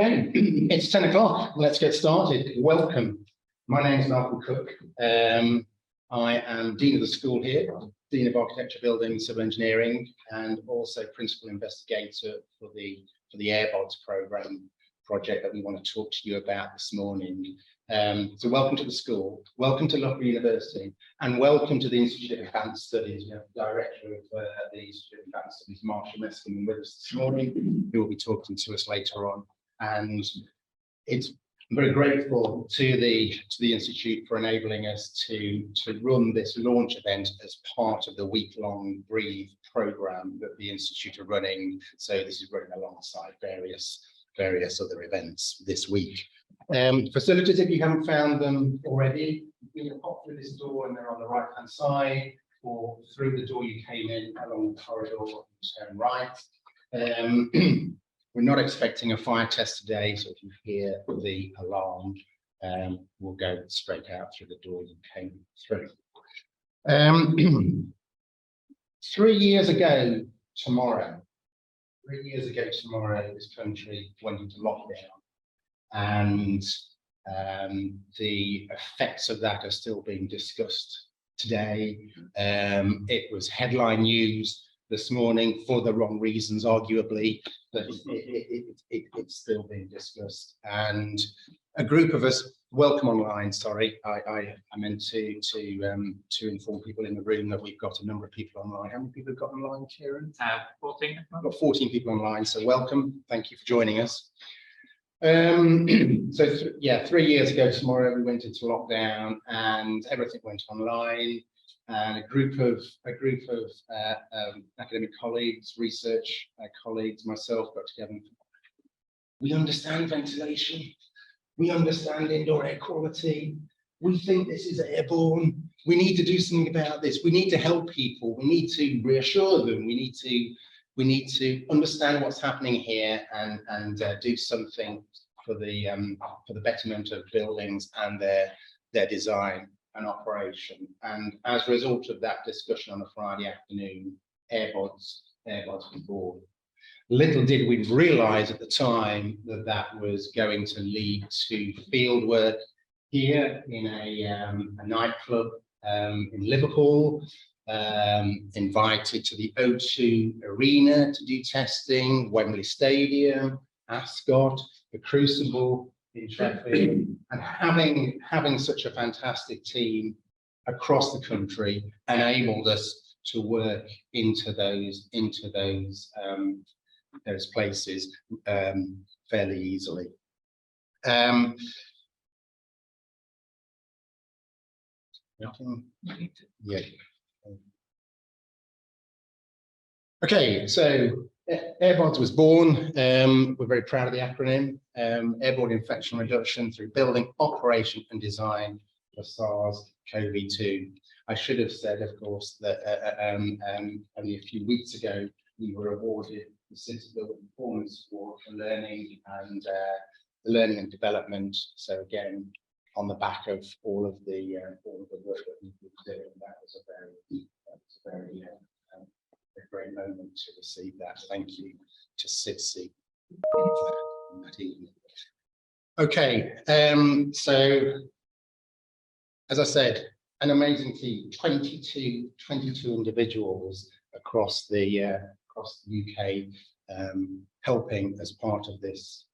Okay, it's 10 o'clock. Let's get started. Welcome. My name is Malcolm Cook. I am Dean of the school here, Dean of Architecture, Building and Civil Engineering, and also Principal Investigator for the AIRBODS project that we want to talk to you about this morning. So welcome to the school, welcome to Loughborough University, and welcome to the Institute of Advanced Studies. We have the Director of the Institute of Advanced Studies, Marshall Meskin, with us this morning, who will be talking to us later on. And I'm very grateful to the Institute for enabling us to run this launch event as part of the week-long Breathe programme that the Institute are running. So this is running alongside various other events this week. Facilities, if you haven't found them already, you can pop through this door and they're on the right-hand side, or through the door you came in along the corridor, turn right. We're not expecting a fire test today, so if you hear the alarm, we'll go straight out through the door you came through. 3 years ago tomorrow, this country went into lockdown, and the effects of that are still being discussed today. It was headline news this morning for the wrong reasons, arguably, but it's still being discussed. And a group of us, welcome online, sorry, I meant to inform people in the room that we've got a number of people online. How many people have got online, Kieran? 14. I've got 14 people online, so welcome, thank you for joining us. So yeah, 3 years ago tomorrow we went into lockdown and everything went online. And a group of academic colleagues, research colleagues, myself got together. We understand ventilation, we understand indoor air quality, we think this is airborne, we need to do something about this, we need to help people, we need to reassure them, we need to understand what's happening here and do something for the betterment of buildings and their design and operation. And as a result of that discussion on a Friday afternoon, AIRBODS was born. Little did we realise at the time that that was going to lead to field work here in a nightclub in Liverpool, invited to the O2 Arena to do testing, Wembley Stadium, Ascot, the Crucible in Sheffield, and having such a fantastic team across the country enabled us to work into those places fairly easily. Yeah. Okay, so AIRBODS was born. We're very proud of the acronym. Airborne Infection Reduction through Building, Operation and Design for SARS-CoV-2. I should have said, of course, that only a few weeks ago we were awarded the Citadel Performance Award for learning and development. So again, on the back of all of the work that we've been doing, that was a very a great moment to receive that. Thank you to CIDSI that evening. Okay, so as I said, an amazing team, 22 individuals across the UK helping as part of this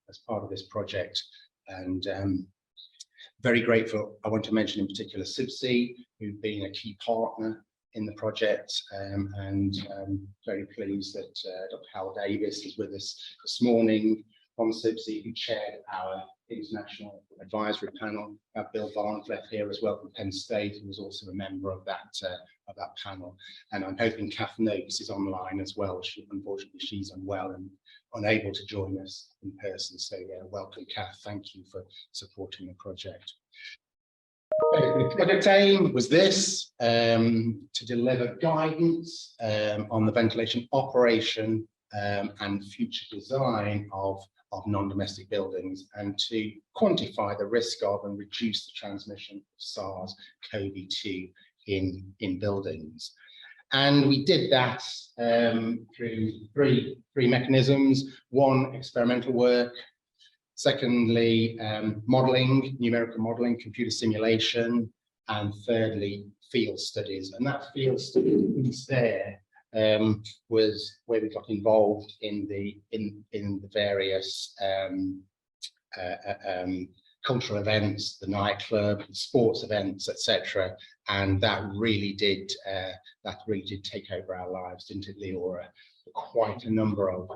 project, and very grateful. I want to mention in particular CIDSI, who've been a key partner in the project, and very pleased that Dr. Hal Davis is with us this morning from CIDSI, who chaired our international advisory panel. Bill Barnsley here as well from Penn State, who was also a member of that panel. And I'm hoping Kath Noakes is online as well. Unfortunately, she's unwell and unable to join us in person. So yeah, welcome, Kath. Thank you for supporting the project. The project aim was this, to deliver guidance on the ventilation operation and future design of non-domestic buildings, and to quantify the risk of and reduce the transmission of SARS-CoV-2 in buildings. And we did that through three mechanisms. One, experimental work. Secondly, modelling, numerical modelling, computer simulation, and thirdly, field studies. And that field studies there was where we got involved in the various cultural events, the nightclub, the sports events, etc. And that really did take over our lives, didn't it, Leora? Quite a number of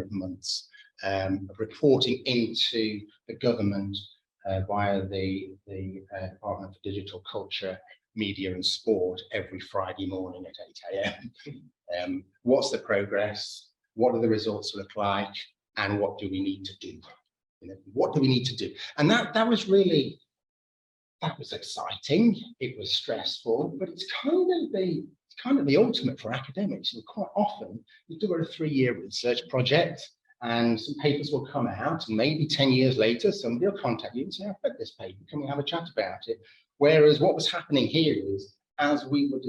months of reporting into the government via the Department for Digital Culture, Media and Sport every Friday morning at 8 AM. What's the progress? What do the results look like? And what do we need to do? What do we need to do? And that was exciting. It was stressful, but it's kind of the ultimate for academics. And quite often you do a 3-year research project, and some papers will come out, and maybe 10 years later, somebody will contact you and say, "I've read this paper, can we have a chat about it?" Whereas what was happening here is, as we were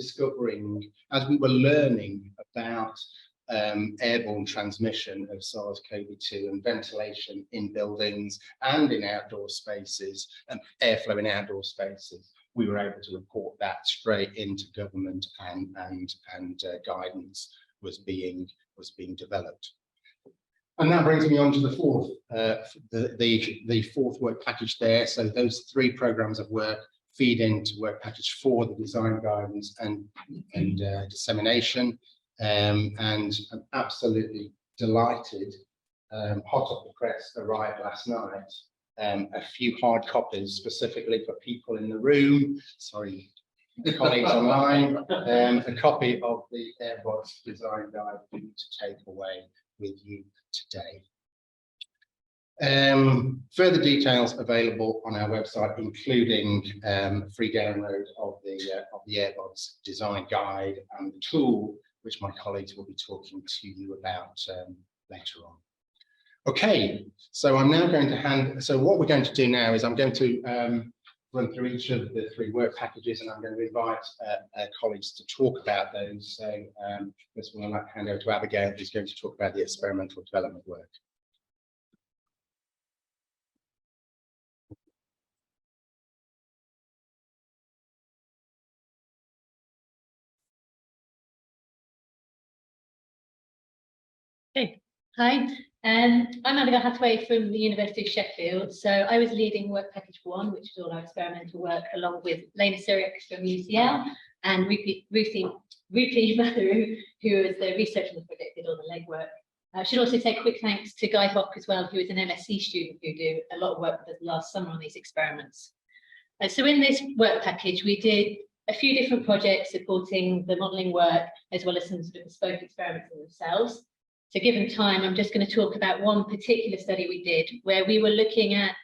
learning about airborne transmission of SARS-CoV-2 and ventilation in buildings and in outdoor spaces and airflow in outdoor spaces, we were able to report that straight into government, and guidance was being developed. And that brings me on to the fourth, the fourth work package there. So those 3 programs of work feed into work package 4, the design guidance and dissemination. And I'm absolutely delighted. Hot off the press arrived last night. A few hard copies specifically for people in the room. Sorry, colleagues online. A copy of the AIRBODS design guide for you to take away with you today. Further details available on our website, including free download of the AIRBODS design guide and the tool, which my colleagues will be talking to you about later on. Okay, so I'm now going to so what we're going to do now is I'm going to run through each of the 3 work packages, and I'm going to invite colleagues to talk about those. So this one I'd like to hand over to Abigail, who's going to talk about the experimental development work. Okay, hi, I'm Abigail Hathaway from the University of Sheffield. So I was leading work package 1, which is all our experimental work, along with Lena Sirius from UCL and Rupi Matharu, who was the researcher on the project, did all the legwork. I should also say quick thanks to Guy Hock as well, who is an MSc student who did a lot of work with us last summer on these experiments. So in this work package, we did a few different projects supporting the modelling work, as well as some sort of bespoke experiments in themselves. So given time, I'm just going to talk about one particular study we did, where we were looking at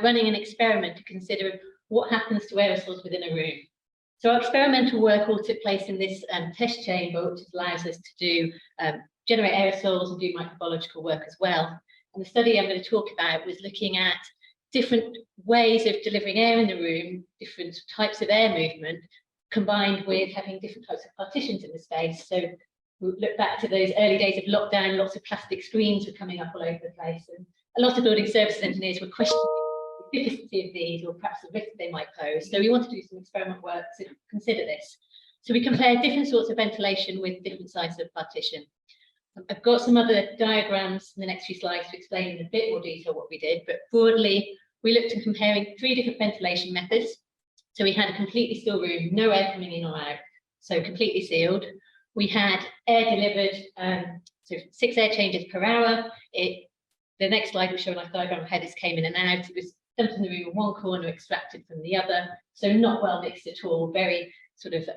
running an experiment to consider what happens to aerosols within a room. So our experimental work all took place in this test chamber, which allows us to do generate aerosols and do microbiological work as well. And the study I'm going to talk about was looking at different ways of delivering air in the room, different types of air movement, combined with having different types of partitions in the space. So we look back to those early days of lockdown, lots of plastic screens were coming up all over the place, and a lot of building services engineers were questioning the efficacy of these, or perhaps the risk they might pose. So we wanted to do some experiment work to consider this. So we compared different sorts of ventilation with different sizes of partition. I've got some other diagrams in the next few slides to explain in a bit more detail what we did, but broadly, we looked at comparing 3 different ventilation methods. So we had a completely still room, no air coming in or out, so completely sealed. We had air delivered, so 6 air changes per hour. The next slide will show a nice diagram of how this came in and out. It was dumped in the room in one corner, extracted from the other. So not well mixed at all, very sort of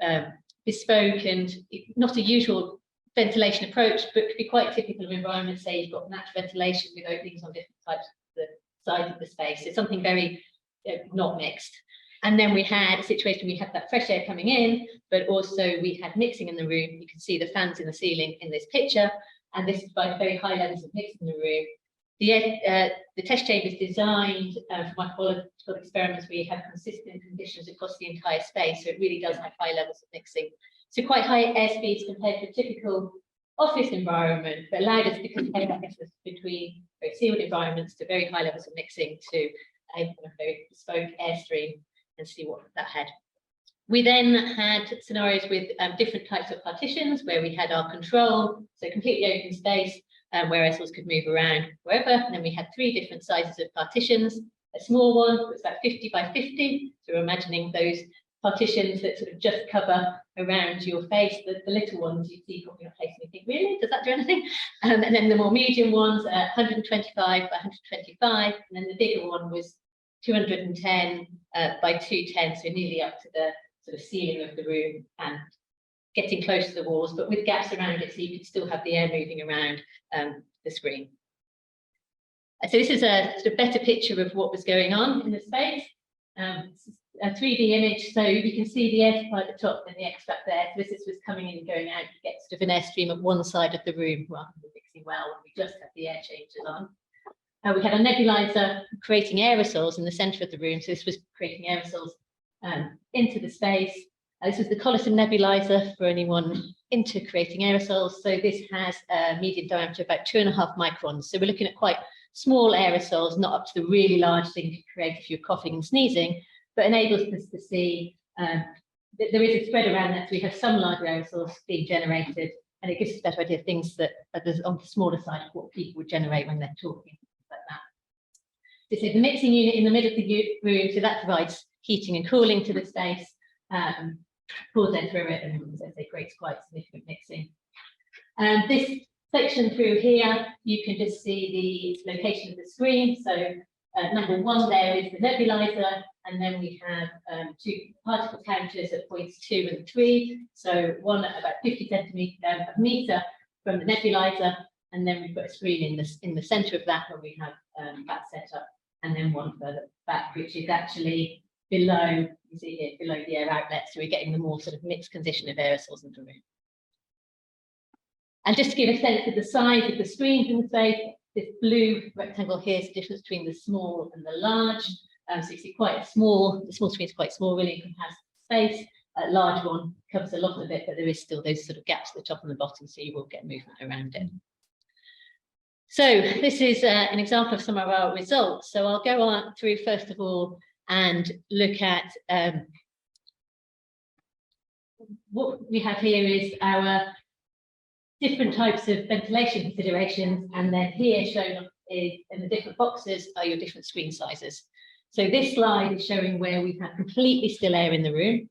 bespoke and not a usual ventilation approach, but could be quite typical of environments. Say you've got natural ventilation with openings on different types of the sides of the space. It's something very not mixed. And then we had a situation where we had that fresh air coming in, but also we had mixing in the room. You can see the fans in the ceiling in this picture, and this is by very high levels of mix in the room. The test chamber is designed for microbiological experiments where you have consistent conditions across the entire space, so it really does have high levels of mixing. So quite high air speeds compared to a typical office environment, but allowed us to compare that between very sealed environments to very high levels of mixing to a kind of very bespoke airstream and see what that had. We then had scenarios with different types of partitions where we had our control, so completely open space, where aerosols could move around wherever. And then we had 3 different sizes of partitions. A small one was about 50 by 50. So we're imagining those partitions that sort of just cover around your face. The little ones you see probably not placing anything really. Does that do anything? And then the more medium ones, 125 by 125. And then the bigger one was 210 by 210. So nearly up to the sort of ceiling of the room and getting close to the walls, but with gaps around it so you could still have the air moving around the screen. So this is a sort of better picture of what was going on in the space. This is a 3D image, so you can see the air supply at the top and the extract there. So this was coming in and going out. You get sort of an airstream at one side of the room rather than mixing well, and we just had the air changers on. We had a nebulizer creating aerosols in the centre of the room, so this was creating aerosols into the space. This is the Collison nebulizer for anyone into creating aerosols. So this has a medium diameter of about 2.5 microns. So we're looking at quite small aerosols, not up to the really large thing you could create if you're coughing and sneezing, but enables us to see that there is a spread around that. So we have some larger aerosols being generated, and it gives us a better idea of things that are on the smaller side of what people would generate when they're talking, like that. This is the mixing unit in the middle of the room, so that provides heating and cooling to the space. Pours then through it, and as I say, creates quite significant mixing. This section through here, you can just see the location of the screen. So number 1 there is the nebulizer, and then we have 2 particle counters at points 2 and 3. So one at about 50 centimetre from the nebulizer, and then we've got a screen in the centre of that where we have that set up, and then one further back, which is actually below, you see here, below the air outlet, so we're getting the more sort of mixed condition of aerosols in the room. And just to give a sense of the size of the screens in the space, this blue rectangle here is the difference between the small and the large. So you see quite small, the small screen is quite small really in comparison to space. A large one covers a lot of it, but there is still those sort of gaps at the top and the bottom, so you will get movement around it. So this is an example of some of our results. So I'll go on through first of all and look at what we have here is our different types of ventilation considerations, and then here shown is in the different boxes are your different screen sizes. So this slide is showing where we've had completely still air in the room,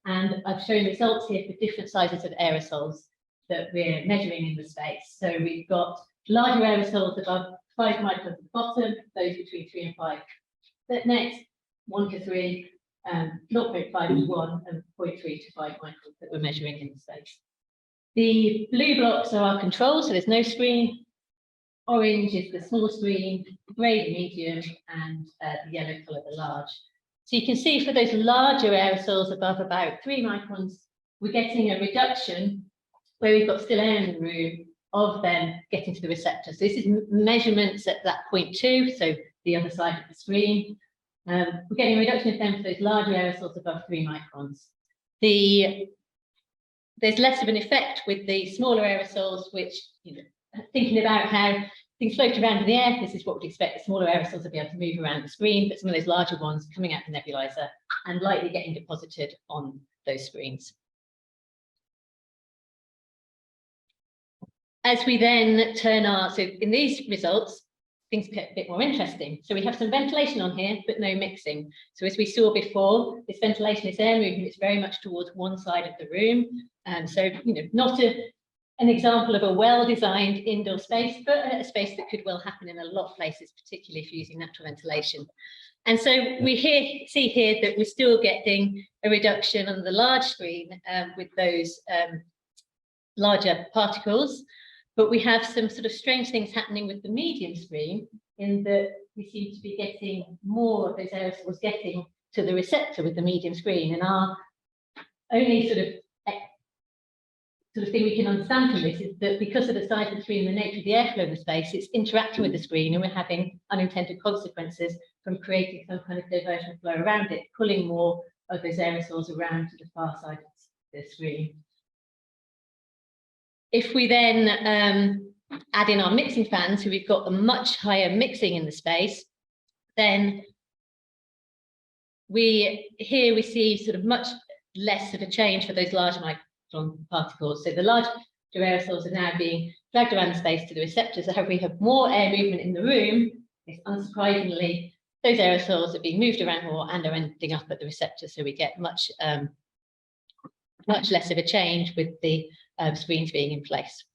and I've shown results here for different sizes of aerosols that we're measuring in the space. So we've got larger aerosols above 5 microns at the bottom, those between 3 and 5. But next, 1 to 3, 0.5 to 1, and 0.3 to 5 microns that we're measuring in the space. The blue blocks are our controls, so there's no screen. Orange is the small screen, grey the medium, and the yellow colour the large. So you can see for those larger aerosols above about 3 microns, we're getting a reduction where we've got still air in the room of them getting to the receptor. So this is measurements at that 0.2, so the other side of the screen. We're getting a reduction of them for those larger aerosols above 3 microns. There's less of an effect with the smaller aerosols, which, you know, thinking about how things float around in the air, this is what we'd expect the smaller aerosols to be able to move around the screen, but some of those larger ones coming out the nebulizer and likely getting deposited on those screens. As we then turn so in these results, things get a bit more interesting. So we have some ventilation on here, but no mixing. So as we saw before, this ventilation, this air movement is very much towards one side of the room. And so, you know, not an example of a well-designed indoor space, but a space that could well happen in a lot of places, particularly if you're using natural ventilation. And so we see here that we're still getting a reduction on the large screen with those larger particles. But we have some sort of strange things happening with the medium screen in that we seem to be getting more of those aerosols getting to the receptor with the medium screen. And our only sort of thing we can understand from this is that because of the size of the screen and the nature of the airflow in the space, it's interacting with the screen, and we're having unintended consequences from creating some kind of diversion flow around it, pulling more of those aerosols around to the far side of the screen. If we then add in our mixing fans, so we've got a much higher mixing in the space, then we see sort of much less of a change for those large micron particles. So the larger aerosols are now being dragged around the space to the receptors. So if we have more air movement in the room, it's unsurprisingly, those aerosols are being moved around more and are ending up at the receptor. So we get much less of a change with the screens being in place.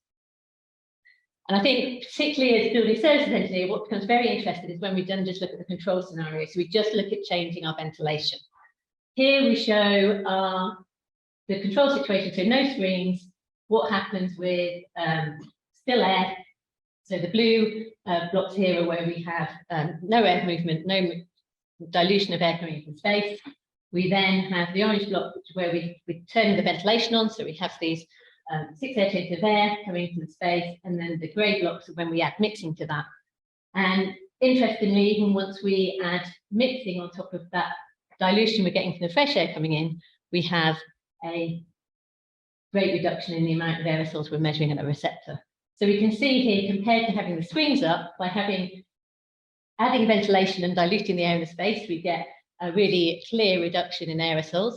And I think particularly as building services engineer, what becomes very interesting is when we then just look at the control scenario. So we just look at changing our ventilation. Here we show the control situation, so no screens, what happens with still air. So the blue blocks here are where we have no air movement, no dilution of air coming from space. We then have the orange block, which is where we turn the ventilation on. So we have these 6 air changes of air coming from the space, and then the grey blocks are when we add mixing to that. And interestingly, even once we add mixing on top of that dilution we're getting from the fresh air coming in, we have a great reduction in the amount of aerosols we're measuring at the receptor. So we can see here, compared to having the screens up, by adding ventilation and diluting the air in the space, we get a really clear reduction in aerosols.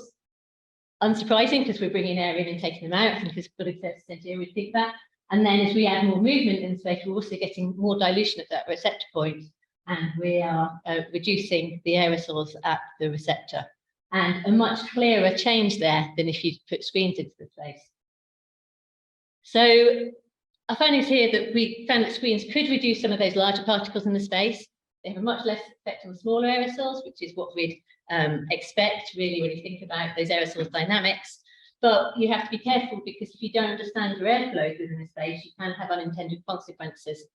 Unsurprising, because we're bringing air in and taking them out. I think as building services engineer, we think that. And then as we add more movement in the space, we're also getting more dilution at that receptor point, and we are reducing the aerosols at the receptor. And a much clearer change there than if you put screens into the space. So our findings here that we found that screens could reduce some of those larger particles in the space. They have a much less effect on the smaller aerosols, which is what we'd expect really when you think about those aerosols dynamics. But you have to be careful, because if you don't understand your airflow within the space, you can have unintended consequences.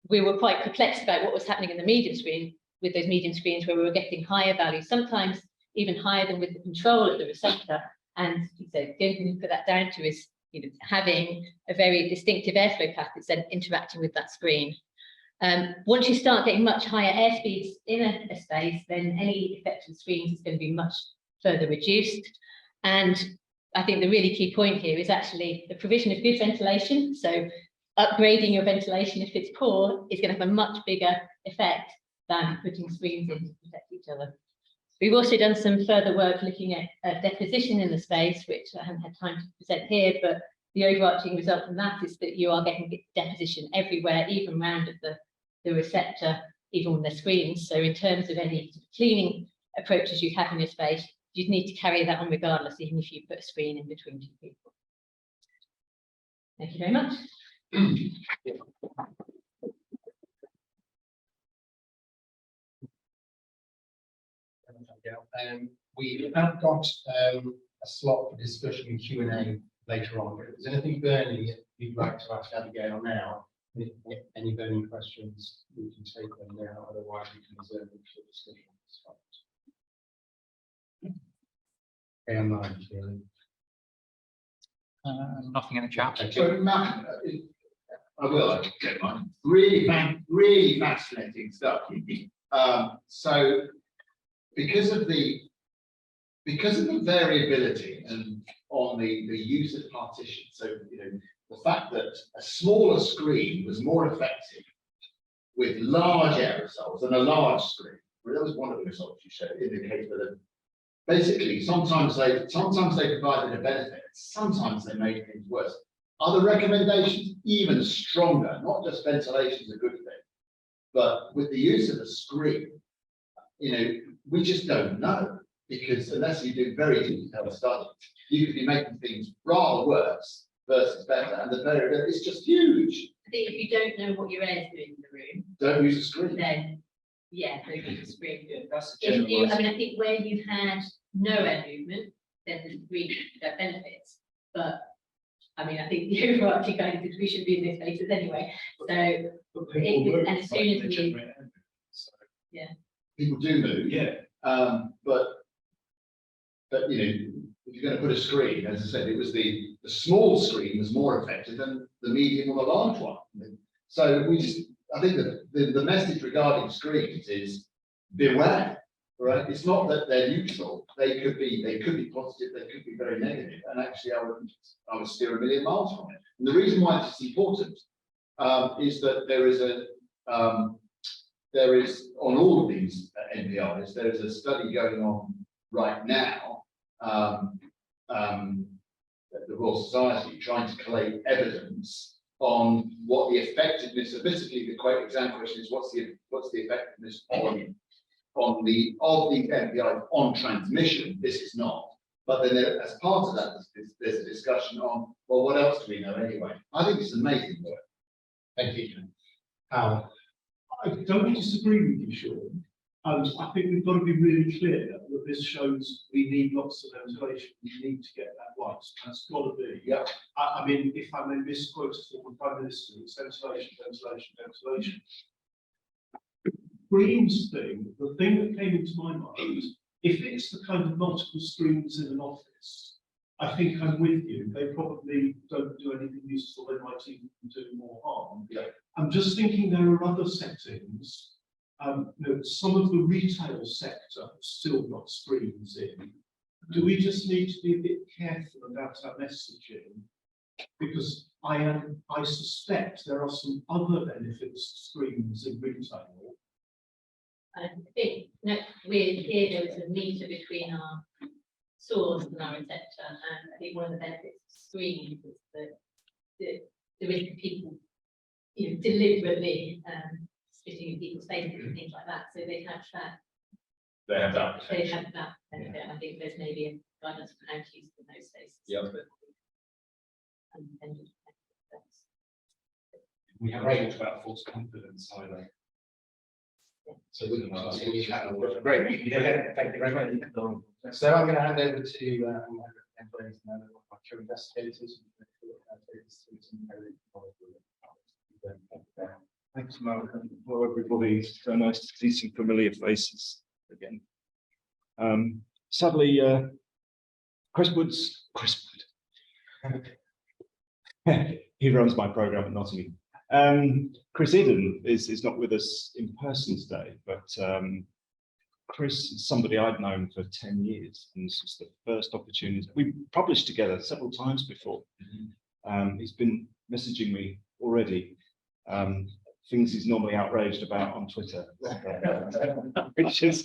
We were quite perplexed about what was happening in the medium screen, with those medium screens where we were getting higher values, sometimes even higher than with the control at the receptor. And so the only thing we put that down to is having a very distinctive airflow path that's then interacting with that screen. Once you start getting much higher air speeds in a space, then any effect on screens is going to be much further reduced. And I think the really key point here is actually the provision of good ventilation. So upgrading your ventilation, if it's poor, is going to have a much bigger effect than putting screens in to protect each other. We've also done some further work looking at deposition in the space, which I haven't had time to present here, but the overarching result from that is that you are getting deposition everywhere, even around at the receptor, even on the screens. So in terms of any cleaning approaches you have in your space, you'd need to carry that on regardless, even if you put a screen in between 2 people. Thank you very much. We have got a slot for discussion and Q&A later on. If there's anything burning you'd like to ask Abigail now, any burning questions, we can take them now. Otherwise, we can reserve them for discussion. Nothing in the chat. So, Matt, I will, I don't mind. Really fascinating stuff. So, because of the variability and on the use of partition, so the fact that a smaller screen was more effective with large aerosols than a large screen. Well, that was one of the results you showed, indicates that basically sometimes they provided a benefit, sometimes they made things worse. Are the recommendations even stronger? Not just ventilation is a good thing, but with the use of a screen, we just don't know, because unless you do very detailed studies, you could be making things rather worse versus better, and the variability is just huge. I think if you don't know what your air is doing in the room, Don't use a screen. then yeah, don't use a screen. That's I think where you had no air movement, then the screen benefits. But I think the overarching guidance is we should be in those places anyway. So and as soon as we, yeah, People do move. Yeah. But if you're going to put a screen, as I said, it was the small screen was more effective than the medium or the large one. So I think that the message regarding screens is beware. right? It's not that they're neutral. They could be positive, they could be very negative, and actually I would steer a million miles from it. And the reason why it's important is that there is on all of these NPIs, there is a study going on right now at the Royal Society trying to collate evidence on what the effectiveness of basically the exam question is what's the effectiveness of the NPI on transmission. This is not. But then as part of that, there's a discussion on, well, what else do we know anyway? I think it's amazing work. Thank you. Alan. I don't disagree with you, Sean. I think we've got to be really clear that this shows we need lots of ventilation. We need to get that right. So that's got to be. Yeah. I mean, if I may misquote the Prime Minister, it's ventilation, ventilation, ventilation. Screens thing, the thing that came into my mind, if it's the kind of multiple screens in an office, I think I'm with you. They probably don't do anything useful. They might even do more harm. Yeah. I'm just thinking there are other settings. Some of the retail sector have still got screens in. Do we just need to be a bit careful about our messaging? Because I suspect there are some other benefits to screens in retail. I think here there was a meter between our source and our receptor, and I think one of the benefits of screens is that the risk of people, deliberately spitting in people's faces and things like that. So they have that. They have that. They have that benefit. Yeah. I think there's maybe a guidance for how to use in those spaces. Yeah. We haven't talked about false confidence either. So we can continue. Great. Thank you very much. So I'm going to hand over to employees and our investigators. Thanks, Malcolm. Hello, everybody. It's so nice to see some familiar faces again. Sadly, Chris Wood, he runs my program at Nottingham. Chris Eden is not with us in person today, but Chris is somebody I'd known for 10 years, and this was the first opportunity. We published together several times before. He's been messaging me already, things he's normally outraged about on Twitter, which is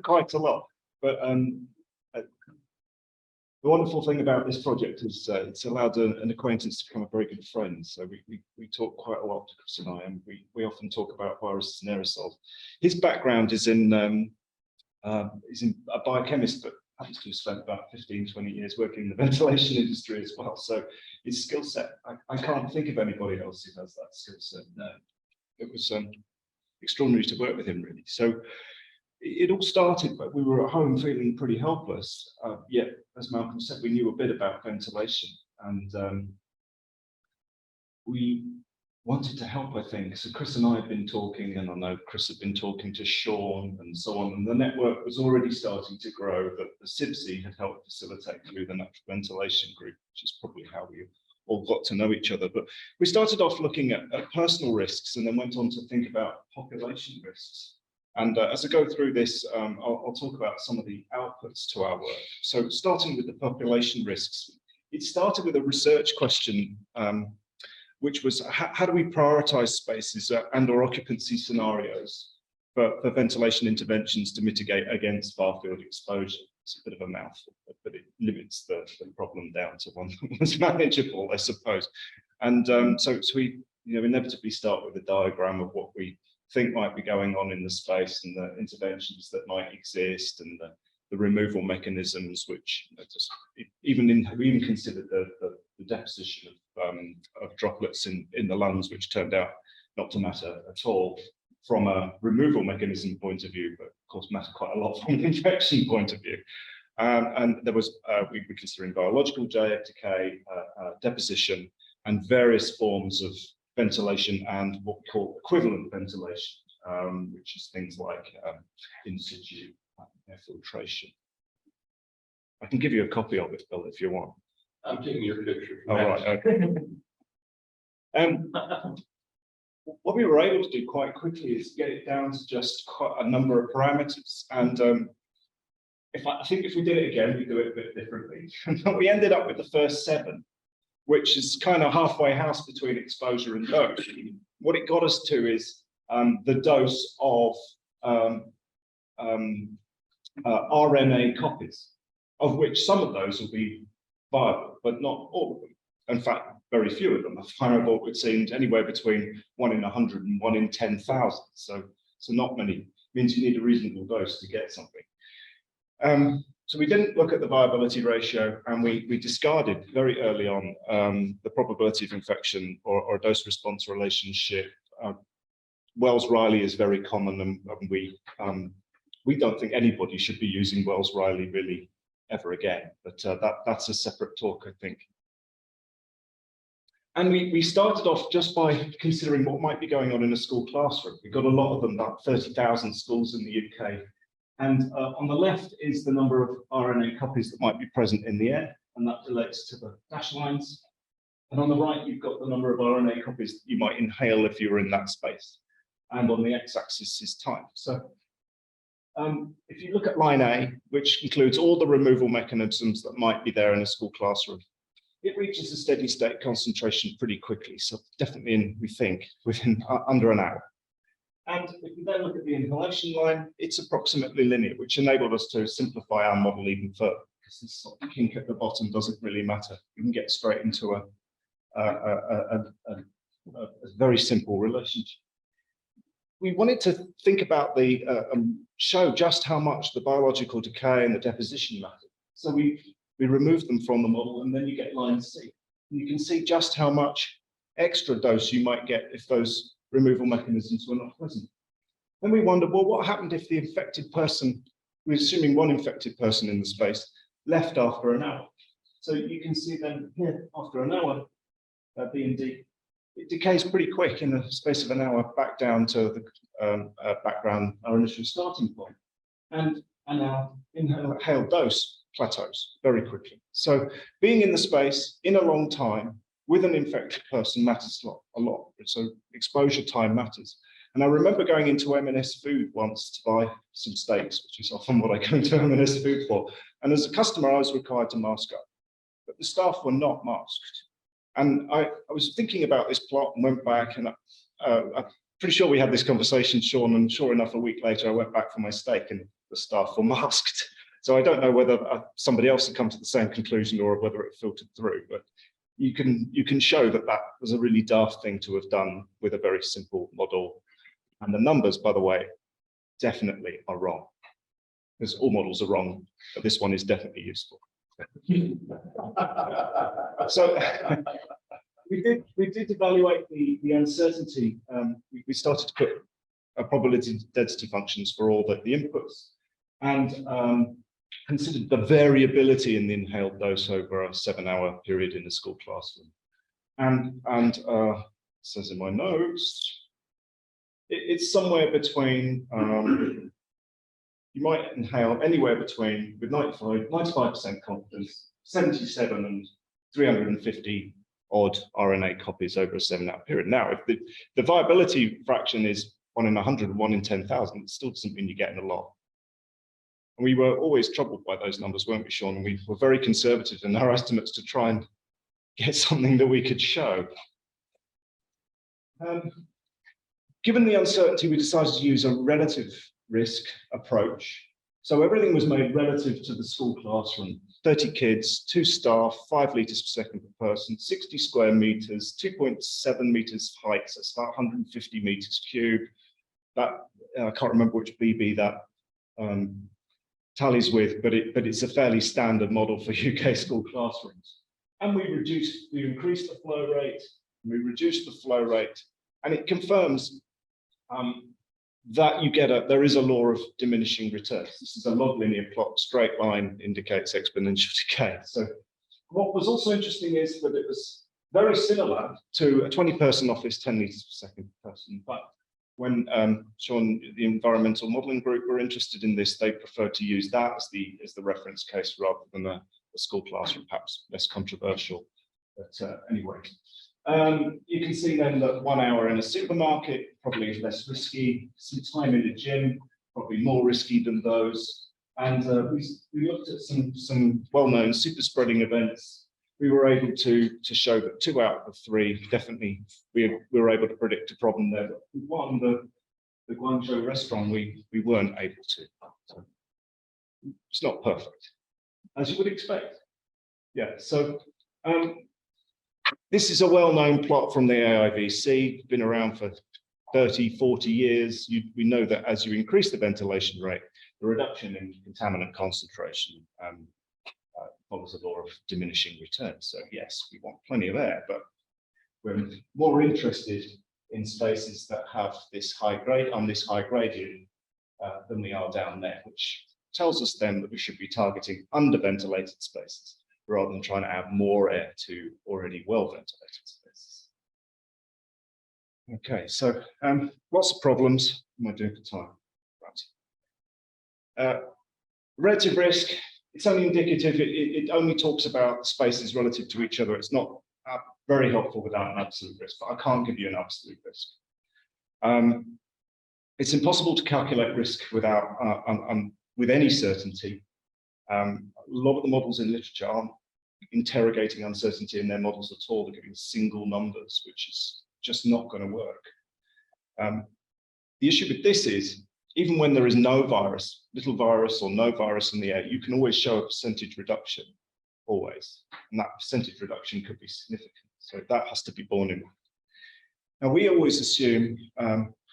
quite a lot. But the wonderful thing about this project is it's allowed an acquaintance to become a very good friend. So we talk quite a lot, Chris and I, and we often talk about viruses and aerosols. His background is in a biochemist, but happens to have spent about 15-20 years working in the ventilation industry as well. So his skill set, I can't think of anybody else who has that skill set. No, it was extraordinary to work with him, really. So it all started, but we were at home feeling pretty helpless. Yet, as Malcolm said, we knew a bit about ventilation, and we wanted to help, I think. So Chris and I had been talking, and I know Chris had been talking to Sean and so on, and the network was already starting to grow. That the CIBSI had helped facilitate through the natural ventilation group, which is probably how we all got to know each other. But we started off looking at personal risks, and then went on to think about population risks. And as I go through this, I'll talk about some of the outputs to our work. So starting with the population risks, it started with a research question, which was how do we prioritize spaces and or occupancy scenarios for ventilation interventions to mitigate against far-field exposure? It's a bit of a mouthful, but it limits the problem down to one that was manageable, I suppose. And so we inevitably start with a diagram of what we think might be going on in the space and the interventions that might exist, and the removal mechanisms, which we even considered the deposition of droplets in the lungs, which turned out not to matter at all from a removal mechanism point of view, but of course matter quite a lot from an infection point of view. And there was, we were considering biological decay, deposition, and various forms of ventilation and what we call equivalent ventilation, which is things like in situ air filtration. I can give you a copy of it, Bill, if you want. I'm taking your picture. All right, okay. what we were able to do quite quickly is get it down to just quite a number of parameters. And I think if we did it again, we'd do it a bit differently. But we ended up with the first 7, which is kind of halfway house between exposure and dose. What it got us to is the dose of RNA copies, of which some of those will be viable, but not all of them. In fact, very few of them are viable. It seemed anywhere between 1 in 100 and 1 in 10,000. So not many. Means you need a reasonable dose to get something. So we didn't look at the viability ratio, and we discarded very early on the probability of infection or dose response relationship. Wells-Riley is very common, and we don't think anybody should be using Wells-Riley really ever again, but that's a separate talk, I think. And we started off just by considering what might be going on in a school classroom. We've got a lot of them, about 30,000 schools in the UK. And on the left is the number of RNA copies that might be present in the air, and that relates to the dashed lines. And on the right, you've got the number of RNA copies that you might inhale if you were in that space. And on the x-axis is time. So if you look at line A, which includes all the removal mechanisms that might be there in a school classroom, it reaches a steady state concentration pretty quickly. So definitely, we think, within under an hour. And if we then look at the inhalation line, it's approximately linear, which enabled us to simplify our model even further, because this sort of kink at the bottom doesn't really matter. You can get straight into a very simple relationship. We wanted to think about the show just how much the biological decay and the deposition matter. So we removed them from the model, and then you get line C. You can see just how much extra dose you might get if those removal mechanisms were not present. Then we wondered, well, what happened if the infected person, we're assuming one infected person in the space, left after an hour? So you can see then here, after an hour, B and D, it decays pretty quick in the space of an hour back down to the background, our initial starting point. And our inhaled dose plateaus very quickly. So being in the space in a long time with an infected person matters a lot. So exposure time matters. And I remember going into M&S Food once to buy some steaks, which is often what I go into M&S Food for. And as a customer, I was required to mask up, but the staff were not masked. And I was thinking about this plot and went back, and I'm pretty sure we had this conversation, Sean, and sure enough, a week later, I went back for my steak and the staff were masked. So I don't know whether somebody else had come to the same conclusion or whether it filtered through, but you can show that that was a really daft thing to have done with a very simple model. And the numbers, by the way, definitely are wrong, because all models are wrong, but this one is definitely useful. So we did evaluate the uncertainty. We started to put probability density functions for all the inputs, and considered the variability in the inhaled dose over a 7-hour period in a school classroom. And it says in my notes, it's somewhere between, you might inhale anywhere between, with 95% confidence, 77 and 350 odd RNA copies over a 7-hour period. Now, if the viability fraction is 1 in 100 and 1 in 10,000, it still doesn't mean you're getting a lot. And we were always troubled by those numbers, weren't we, Sean? And we were very conservative in our estimates to try and get something that we could show. Given the uncertainty, we decided to use a relative risk approach. So everything was made relative to the school classroom. 30 kids, 2 staff, 5 litres per second per person, 60 square meters, 2.7 meters height, so it's about 150 meters cubed. That I can't remember which BB that tallies with, but it's a fairly standard model for UK school classrooms. And we increased the flow rate, we reduced the flow rate, and it confirms that there is a law of diminishing returns. This is a log linear plot, straight line indicates exponential decay. So what was also interesting is that it was very similar to a 20-person office, 10 litres per second per person. But when Sean, the environmental modelling group, were interested in this, they preferred to use that as the reference case rather than a school classroom, perhaps less controversial. But anyway, You can see then that 1 hour in a supermarket probably is less risky. Some time in the gym, probably more risky than those. And we looked at some well-known super spreading events. We were able to show that 2 out of 3 definitely we were able to predict a problem there. But one, the Guangzhou restaurant, we weren't able to. So it's not perfect, as you would expect. Yeah. So this is a well-known plot from the AIVC, been around for 30, 40 years. We know that as you increase the ventilation rate, the reduction in contaminant concentration follows the law of diminishing returns. So yes, we want plenty of air, but we're more interested in spaces that have this high grade on this high gradient than we are down there, which tells us then that we should be targeting under-ventilated spaces rather than trying to add more air to already well-ventilated spaces. Okay, so lots of problems. What am I doing for time? Right. Relative risk, it's only indicative. It only talks about spaces relative to each other. It's not very helpful without an absolute risk, but I can't give you an absolute risk. It's impossible to calculate risk without with any certainty. A lot of the models in literature aren't interrogating uncertainty in their models at all. They're giving single numbers, which is just not going to work. The issue with this is, even when there is no virus, little virus or no virus in the air, you can always show a percentage reduction, always. And that percentage reduction could be significant. So that has to be borne in mind. Now, we always assume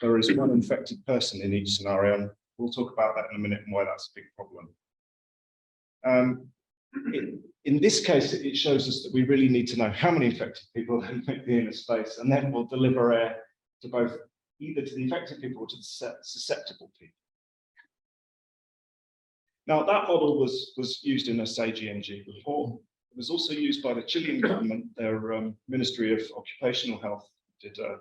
there is one infected person in each scenario, and we'll talk about that in a minute and why that's a big problem. In this case, it shows us that we really need to know how many infected people may be in a space, and then we'll deliver air to both either to the infected people or to the susceptible people. Now, that model was used in a SAGE-NG before. It was also used by the Chilean government. Their Ministry of Occupational Health did a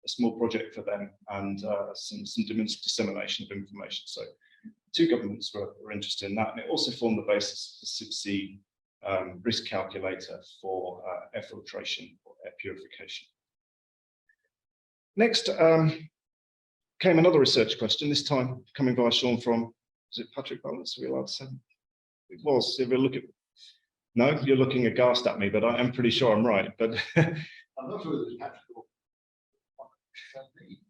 small project for them and some dissemination of information. So 2 governments were interested in that, and it also formed the basis for SIPC risk calculator for air filtration or air purification. Next came another research question, this time coming via Sean from, is it Patrick Balance? Are we allowed to say? It was. If we look at, no, you're looking aghast at me, but I am pretty sure I'm right. But I'm not sure whether it was Patrick or...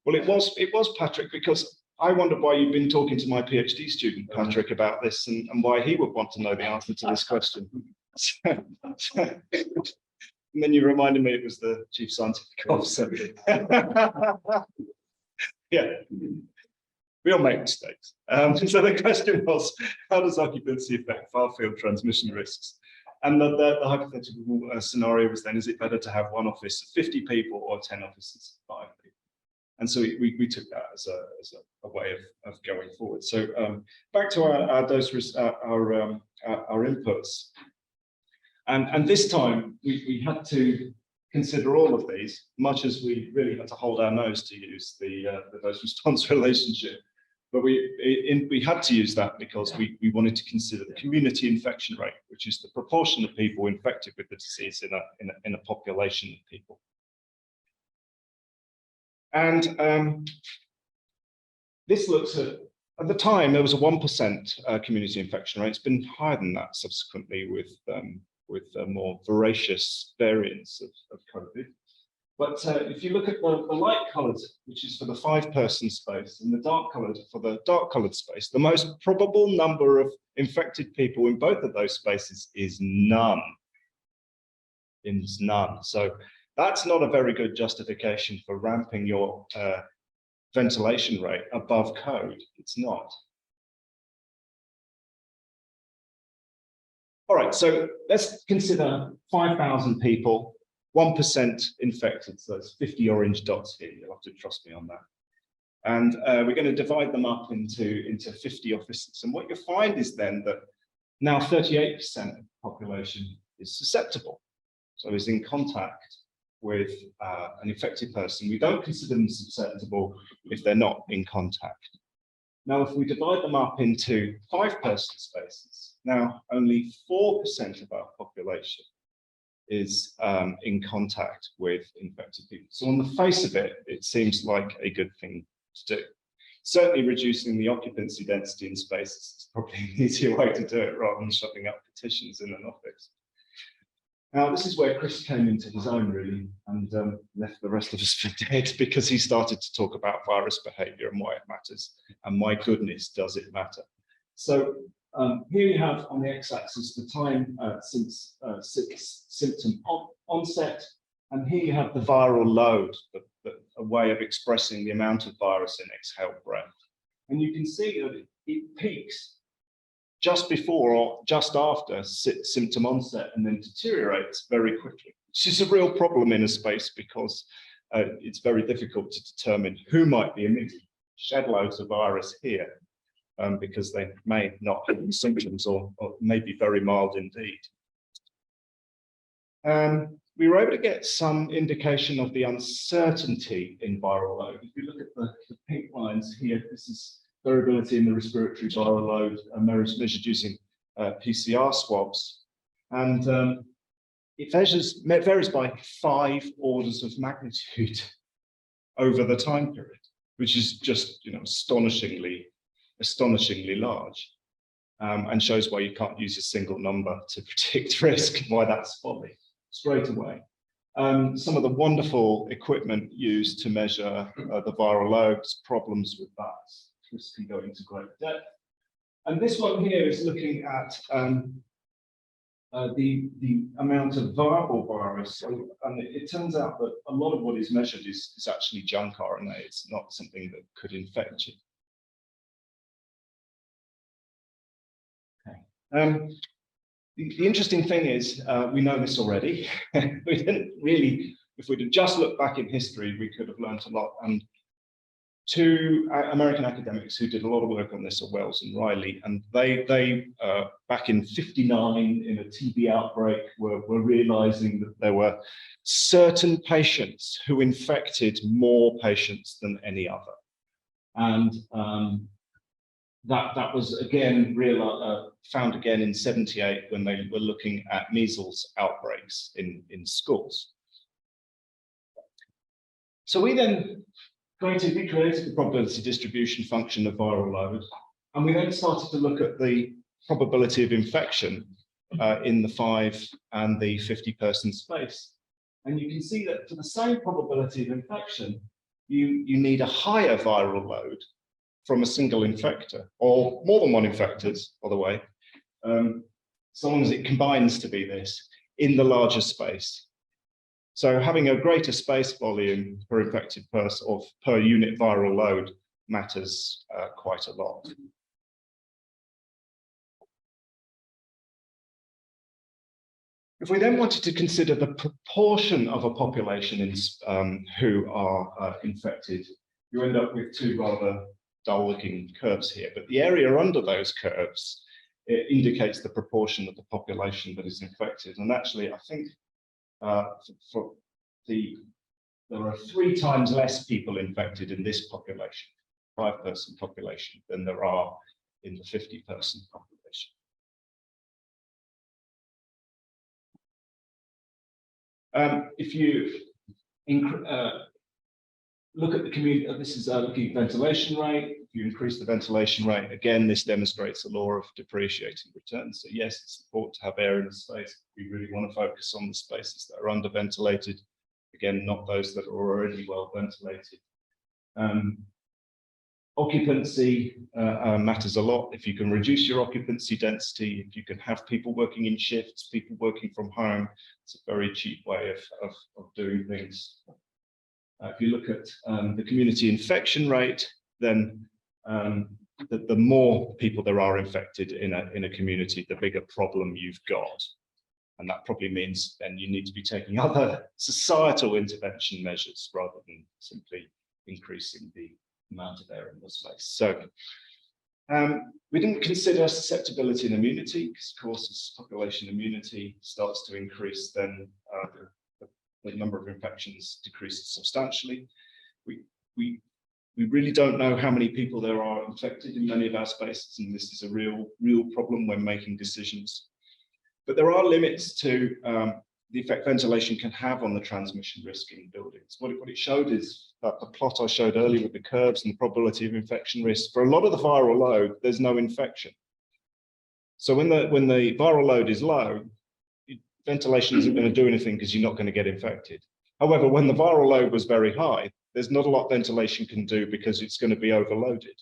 Well, it was Patrick, because I wondered why you've been talking to my PhD student, Patrick, about this and why he would want to know the answer to this question. And then you reminded me it was the chief scientific officer. Yeah, we all make mistakes. So the question was, how does occupancy affect far-field transmission risks? And the hypothetical scenario was then, is it better to have one office of 50 people or 10 offices of 5 people? And so we took that as a way of going forward. So back to our inputs. And this time we had to consider all of these, much as we really had to hold our nose to use the dose response relationship. But we had to use that because we wanted to consider the community infection rate, which is the proportion of people infected with the disease in a population of people. And this looks at the time there was a 1% community infection rate. It's been higher than that subsequently with more voracious variants of COVID. But if you look at the light coloured, which is for the 5-person space, and the dark coloured for the dark coloured space, the most probable number of infected people in both of those spaces is none. Is none. So that's not a very good justification for ramping your ventilation rate above code. It's not. All right, so let's consider 5,000 people, 1% infected, so it's 50 orange dots here. You'll have to trust me on that. And we're going to divide them up into 50 offices. And what you'll find is then that now 38% of the population is susceptible, so is in contact with an infected person. We don't consider them susceptible if they're not in contact. Now, if we divide them up into 5-person spaces, now only 4% of our population is in contact with infected people. So on the face of it, it seems like a good thing to do. Certainly reducing the occupancy density in spaces is probably an easier way to do it rather than shoving up petitions in an office. Now, this is where Chris came into his own really and left the rest of us for dead, because he started to talk about virus behavior and why it matters. And my goodness, does it matter? So here you have on the x-axis the time since symptom onset, and here you have the viral load, a way of expressing the amount of virus in exhaled breath. And you can see that it peaks just before or just after symptom onset and then deteriorates very quickly, which is a real problem in a space because it's very difficult to determine who might be emitting shed loads of virus here because they may not have symptoms or may be very mild indeed. We were able to get some indication of the uncertainty in viral load. If you look at the pink lines here, this is variability in the respiratory viral load measured using PCR swabs. And it varies by 5 orders of magnitude over the time period, which is just astonishingly large, and shows why you can't use a single number to predict risk and why that's folly straight away. Some of the wonderful equipment used to measure the viral loads, problems with that. This can go into great depth. And this one here is looking at the amount of viable virus. And it turns out that a lot of what is measured is actually junk RNA. It's not something that could infect you. Okay. The interesting thing is, we know this already. We didn't really, if we'd have just looked back in history, we could have learned a lot. And 2 American academics who did a lot of work on this are Wells and Riley, and they back in '59 in a TB outbreak were realizing that there were certain patients who infected more patients than any other. And that was again found again in '78 when they were looking at measles outbreaks in schools. So we then created the probability distribution function of viral load, and we then started to look at the probability of infection in the 5 and the 50-person space. And you can see that for the same probability of infection, you need a higher viral load from a single infector, or more than one infectors, by the way, so long as it combines to be this, in the larger space. So having a greater space volume per infected person or per unit viral load matters quite a lot. If we then wanted to consider the proportion of a population who are infected, you end up with 2 rather dull-looking curves here. But the area under those curves, it indicates the proportion of the population that is infected. And actually, I think there are 3 times less people infected in this population, 5-person population, than there are in the 50-person population. If you look at the community, this is looking at ventilation rate. If you increase the ventilation rate, again, this demonstrates the law of depreciating returns. So yes, it's important to have air in the space. We really want to focus on the spaces that are under-ventilated. Again, not those that are already well ventilated. Occupancy matters a lot. If you can reduce your occupancy density, if you can have people working in shifts, people working from home, it's a very cheap way of doing things. If you look at the community infection rate, then the more people there are infected in a community, the bigger problem you've got. And that probably means then you need to be taking other societal intervention measures rather than simply increasing the amount of air in the space. So we didn't consider susceptibility and immunity, because of course as population immunity starts to increase, then the number of infections decreases substantially. We really don't know how many people there are infected in many of our spaces, and this is a real problem when making decisions. But there are limits to the effect ventilation can have on the transmission risk in buildings. What it showed is that the plot I showed earlier with the curves and the probability of infection risk, for a lot of the viral load, there's no infection. So when the viral load is low, ventilation isn't going to do anything because you're not going to get infected. However, when the viral load was very high, there's not a lot ventilation can do because it's going to be overloaded.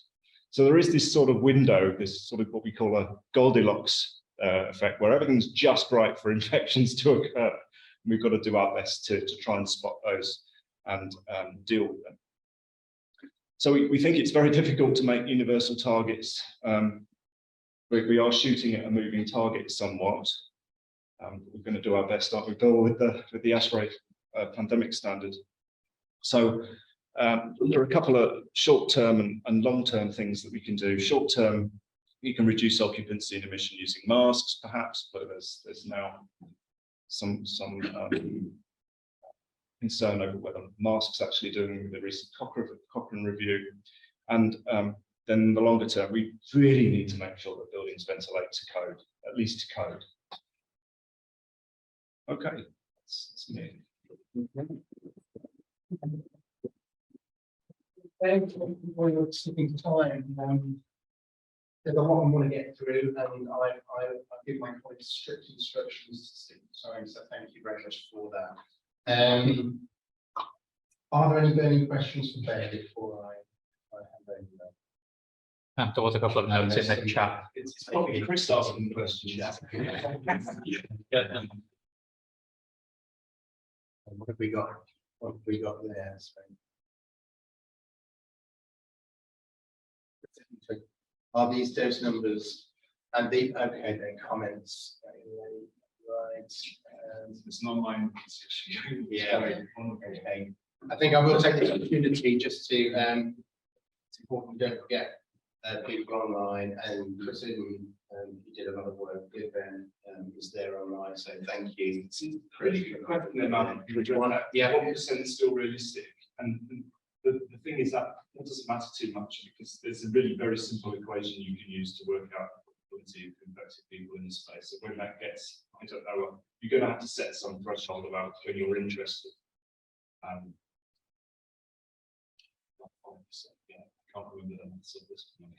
So there is this sort of window, this sort of what we call a Goldilocks effect, where everything's just right for infections to occur. And we've got to do our best to try and spot those and deal with them. So we think it's very difficult to make universal targets. We are shooting at a moving target somewhat. We're going to do our best, aren't we, Bill, with the ASHRAE pandemic standard. So there are a couple of short-term and long-term things that we can do. Short-term, you can reduce occupancy and emission using masks, perhaps, but there's now some concern over whether masks actually doing the recent Cochrane review. And then in the longer term, we really need to make sure that buildings ventilate to code, at least to code. Okay, that's me. Thank you for your taking time. There's a lot I want to get through, and I give my colleagues strict instructions to stick to time, so thank you very much for that. Are there any burning questions for Ben before I hand over? There was a couple of notes in the chat. It's probably Chris asking the question. Yeah. What have we got? What have we got there? So, are these dose numbers and the okay? Then comments. Right. It's not mine. Yeah. Okay. I think I will take the opportunity just to. It's important we don't forget people online, and Precision, you did a lot of work with them, is there online, so thank you. It's a pretty good question. Yeah. 1% is still realistic, and the thing is that it doesn't matter too much because there's a really very simple equation you can use to work out the probability of infected people in the space. So when that gets, I don't know, you're going to have to set some threshold about when you're interested. Yeah, I can't remember the answer at this point.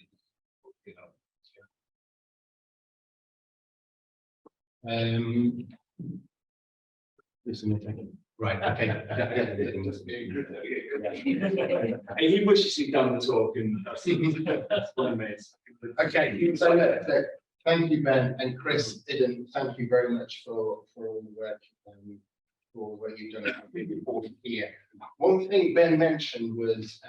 Right, okay. He wishes he'd done the talk, and that's what I made. Okay, so thank you, Ben, and Chris didn't. Thank you very much for all the work for what you've done. It's really important here. One thing Ben mentioned was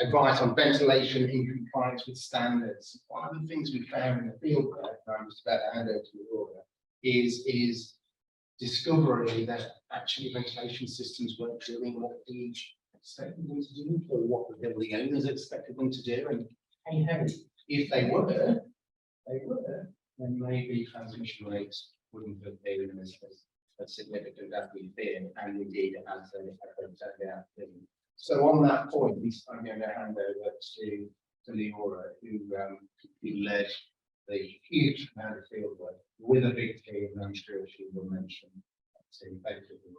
advice on ventilation in compliance with standards. One of the things we found in the field there, I'm just about to hand over to Laura, is discovery that actually ventilation systems weren't doing what we expected them to do, or what the building owners expected them to do. And hey, if they were, then maybe transmission rates wouldn't have been as significant as we feared, and indeed as they turned out to be. So on that point, I'm going to hand over to Leora, who led the huge amount of field work with a big team, and I'm sure she will mention to basically.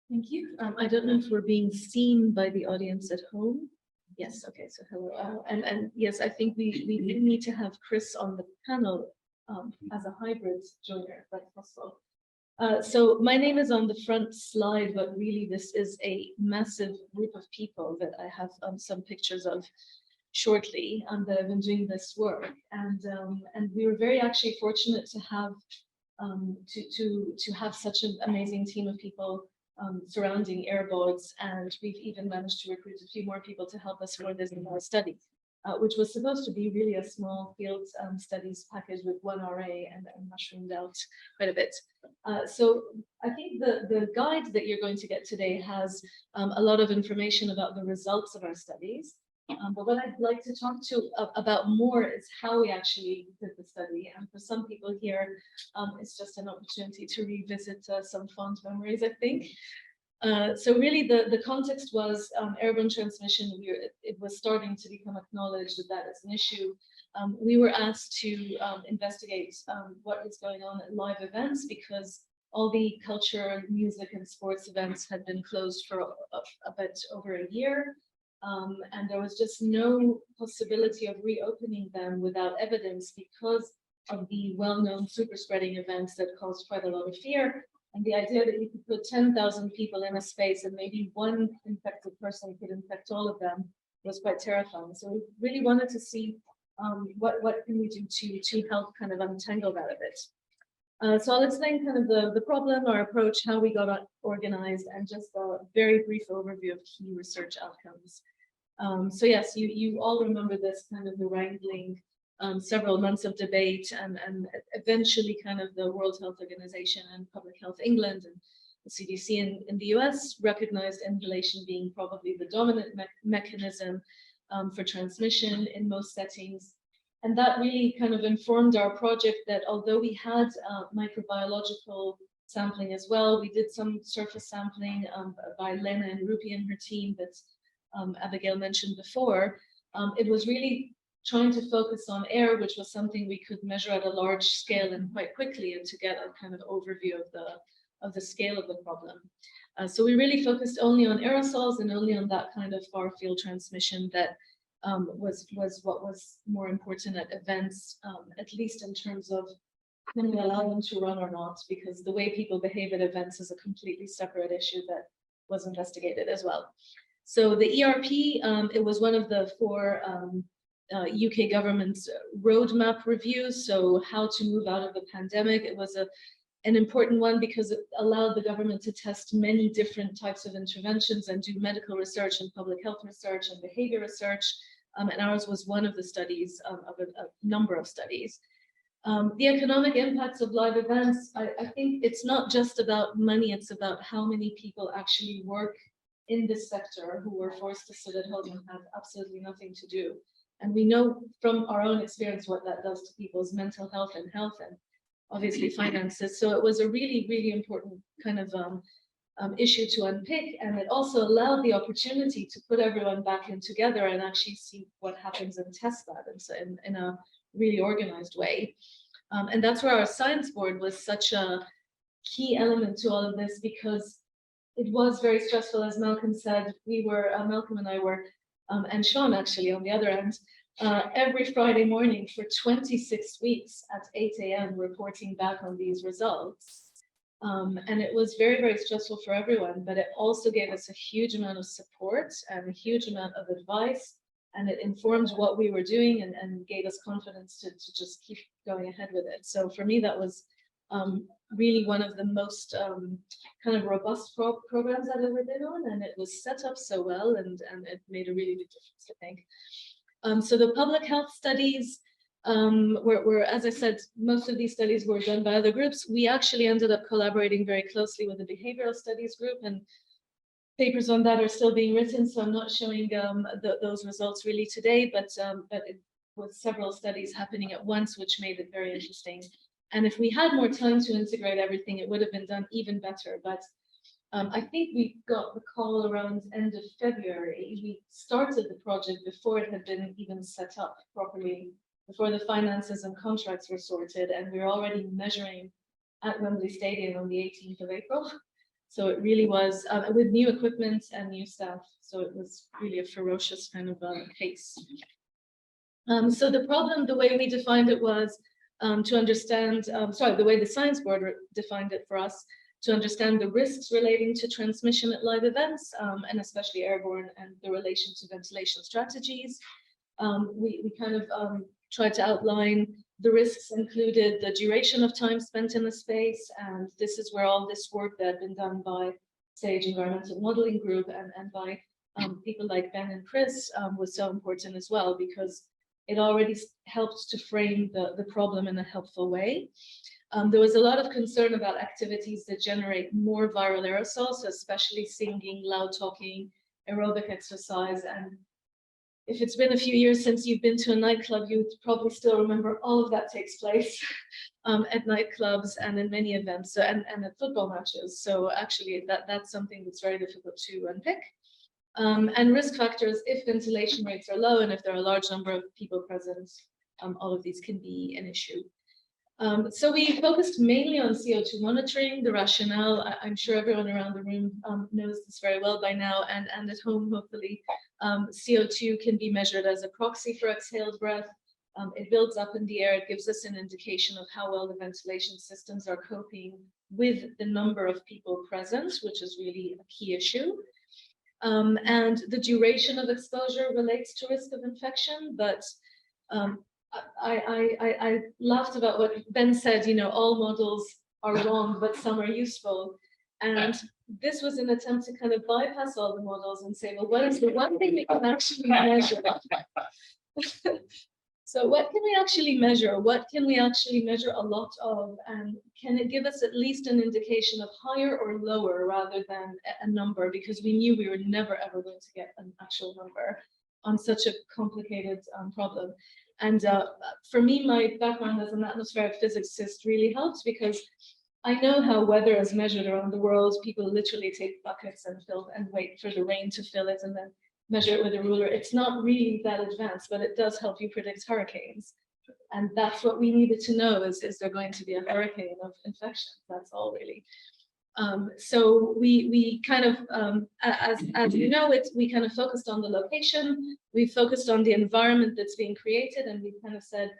Thank you. I don't know if we're being seen by the audience at home. Yes, okay, so hello. And yes, I think we need to have Chris on the panel as a hybrid joiner, if that's possible. So my name is on the front slide, but really this is a massive group of people that I have some pictures of shortly, and that have been doing this work. And we were very actually fortunate to have have such an amazing team of people surrounding AIRBODS, and we've even managed to recruit a few more people to help us for this study, which was supposed to be really a small field studies package with one RA and mushroomed out quite a bit. So I think the guide that you're going to get today has a lot of information about the results of our studies. But what I'd like to talk about more is how we actually did the study. And for some people here, it's just an opportunity to revisit some fond memories, I think. So really the context was airborne transmission. It was starting to become acknowledged that it's an issue we were asked to investigate what is going on at live events, because all the culture, music and sports events had been closed for a bit over a year. And there was just no possibility of reopening them without evidence because of the well-known super spreading events that caused quite a lot of fear. And the idea that you could put 10,000 people in a space and maybe one infected person could infect all of them was quite terrifying. So we really wanted to see what can we do to help kind of untangle that a bit. So I'll explain kind of the problem, our approach, how we got organized, and just a very brief overview of key research outcomes. So yes, you all remember this kind of the wrangling, several months of debate, and eventually kind of the World Health Organization and Public Health England and the CDC in the US recognized inhalation being probably the dominant mechanism for transmission in most settings. And that really kind of informed our project that although we had microbiological sampling as well, we did some surface sampling by Lena and Rupi and her team that Abigail mentioned before. It was really trying to focus on air, which was something we could measure at a large scale and quite quickly, and to get a kind of overview of the scale of the problem. So we really focused only on aerosols and only on that kind of far field transmission that was what was more important at events, at least in terms of can we allow them to run or not, because the way people behave at events is a completely separate issue that was investigated as well. So the ERP, it was one of the 4 UK government's roadmap reviews, so how to move out of the pandemic. It was an important one because it allowed the government to test many different types of interventions and do medical research and public health research and behavior research. And ours was one of the studies of a number of studies. The economic impacts of live events, I think it's not just about money, it's about how many people actually work in this sector who were forced to sit at home and have absolutely nothing to do. And we know from our own experience what that does to people's mental health and obviously finances. So it was a really, really important kind of issue to unpick. And it also allowed the opportunity to put everyone back in together and actually see what happens and test that in a really organized way. And that's where our science board was such a key element to all of this, because it was very stressful, as Malcolm said. We were, Malcolm and I were, and Sean actually on the other end, every Friday morning for 26 weeks at 8 a.m. reporting back on these results. And it was very, very stressful for everyone, but it also gave us a huge amount of support and a huge amount of advice, and it informed what we were doing and gave us confidence to just keep going ahead with it. So for me, that was really one of the most kind of robust programs I've ever been on, and it was set up so well, and it made a really big difference, I think. So the public health studies were, as I said, most of these studies were done by other groups. We actually ended up collaborating very closely with the behavioral studies group, and papers on that are still being written, so I'm not showing those results really today, but it was several studies happening at once, which made it very interesting. And if we had more time to integrate everything, it would have been done even better. But I think we got the call around end of February. We started the project before it had been even set up properly, before the finances and contracts were sorted, and we were already measuring at Wembley Stadium on the 18th of April. So it really was with new equipment and new staff. So it was really a ferocious kind of case. So the problem, the way we defined it was to understand, the way the science board defined it for us, to understand the risks relating to transmission at live events, and especially airborne, and the relation to ventilation strategies. We kind of tried to outline the risks included the duration of time spent in the space, and this is where all this work that had been done by SAGE Environmental Modeling Group and by people like Ben and Chris was so important as well, because it already helped to frame the problem in a helpful way. There was a lot of concern about activities that generate more viral aerosols, especially singing, loud talking, aerobic exercise. And if it's been a few years since you've been to a nightclub, you'd probably still remember all of that takes place at nightclubs and in many events, and at football matches. So actually that's something that's very difficult to unpick. And risk factors, if ventilation rates are low and if there are a large number of people present, all of these can be an issue. So we focused mainly on CO2 monitoring. The rationale, I'm sure everyone around the room knows this very well by now, and at home, hopefully. CO2 can be measured as a proxy for exhaled breath. It builds up in the air. It gives us an indication of how well the ventilation systems are coping with the number of people present, which is really a key issue. And the duration of exposure relates to risk of infection, but I laughed about what Ben said, you know, all models are wrong, but some are useful. And this was an attempt to kind of bypass all the models and say, well, what is the one thing we can actually measure? So what can we actually measure? What can we actually measure a lot of? And can it give us at least an indication of higher or lower rather than a number? Because we knew we were never, ever going to get an actual number on such a complicated problem. And for me, my background as an atmospheric physicist really helps because I know how weather is measured around the world. People literally take buckets and fill and wait for the rain to fill it and then measure it with a ruler. It's not really that advanced, but it does help you predict hurricanes. And that's what we needed to know is there going to be a hurricane of infection? That's all really. So we kind of, as you know, we kind of focused on the location. We focused on the environment that's being created, and we kind of said,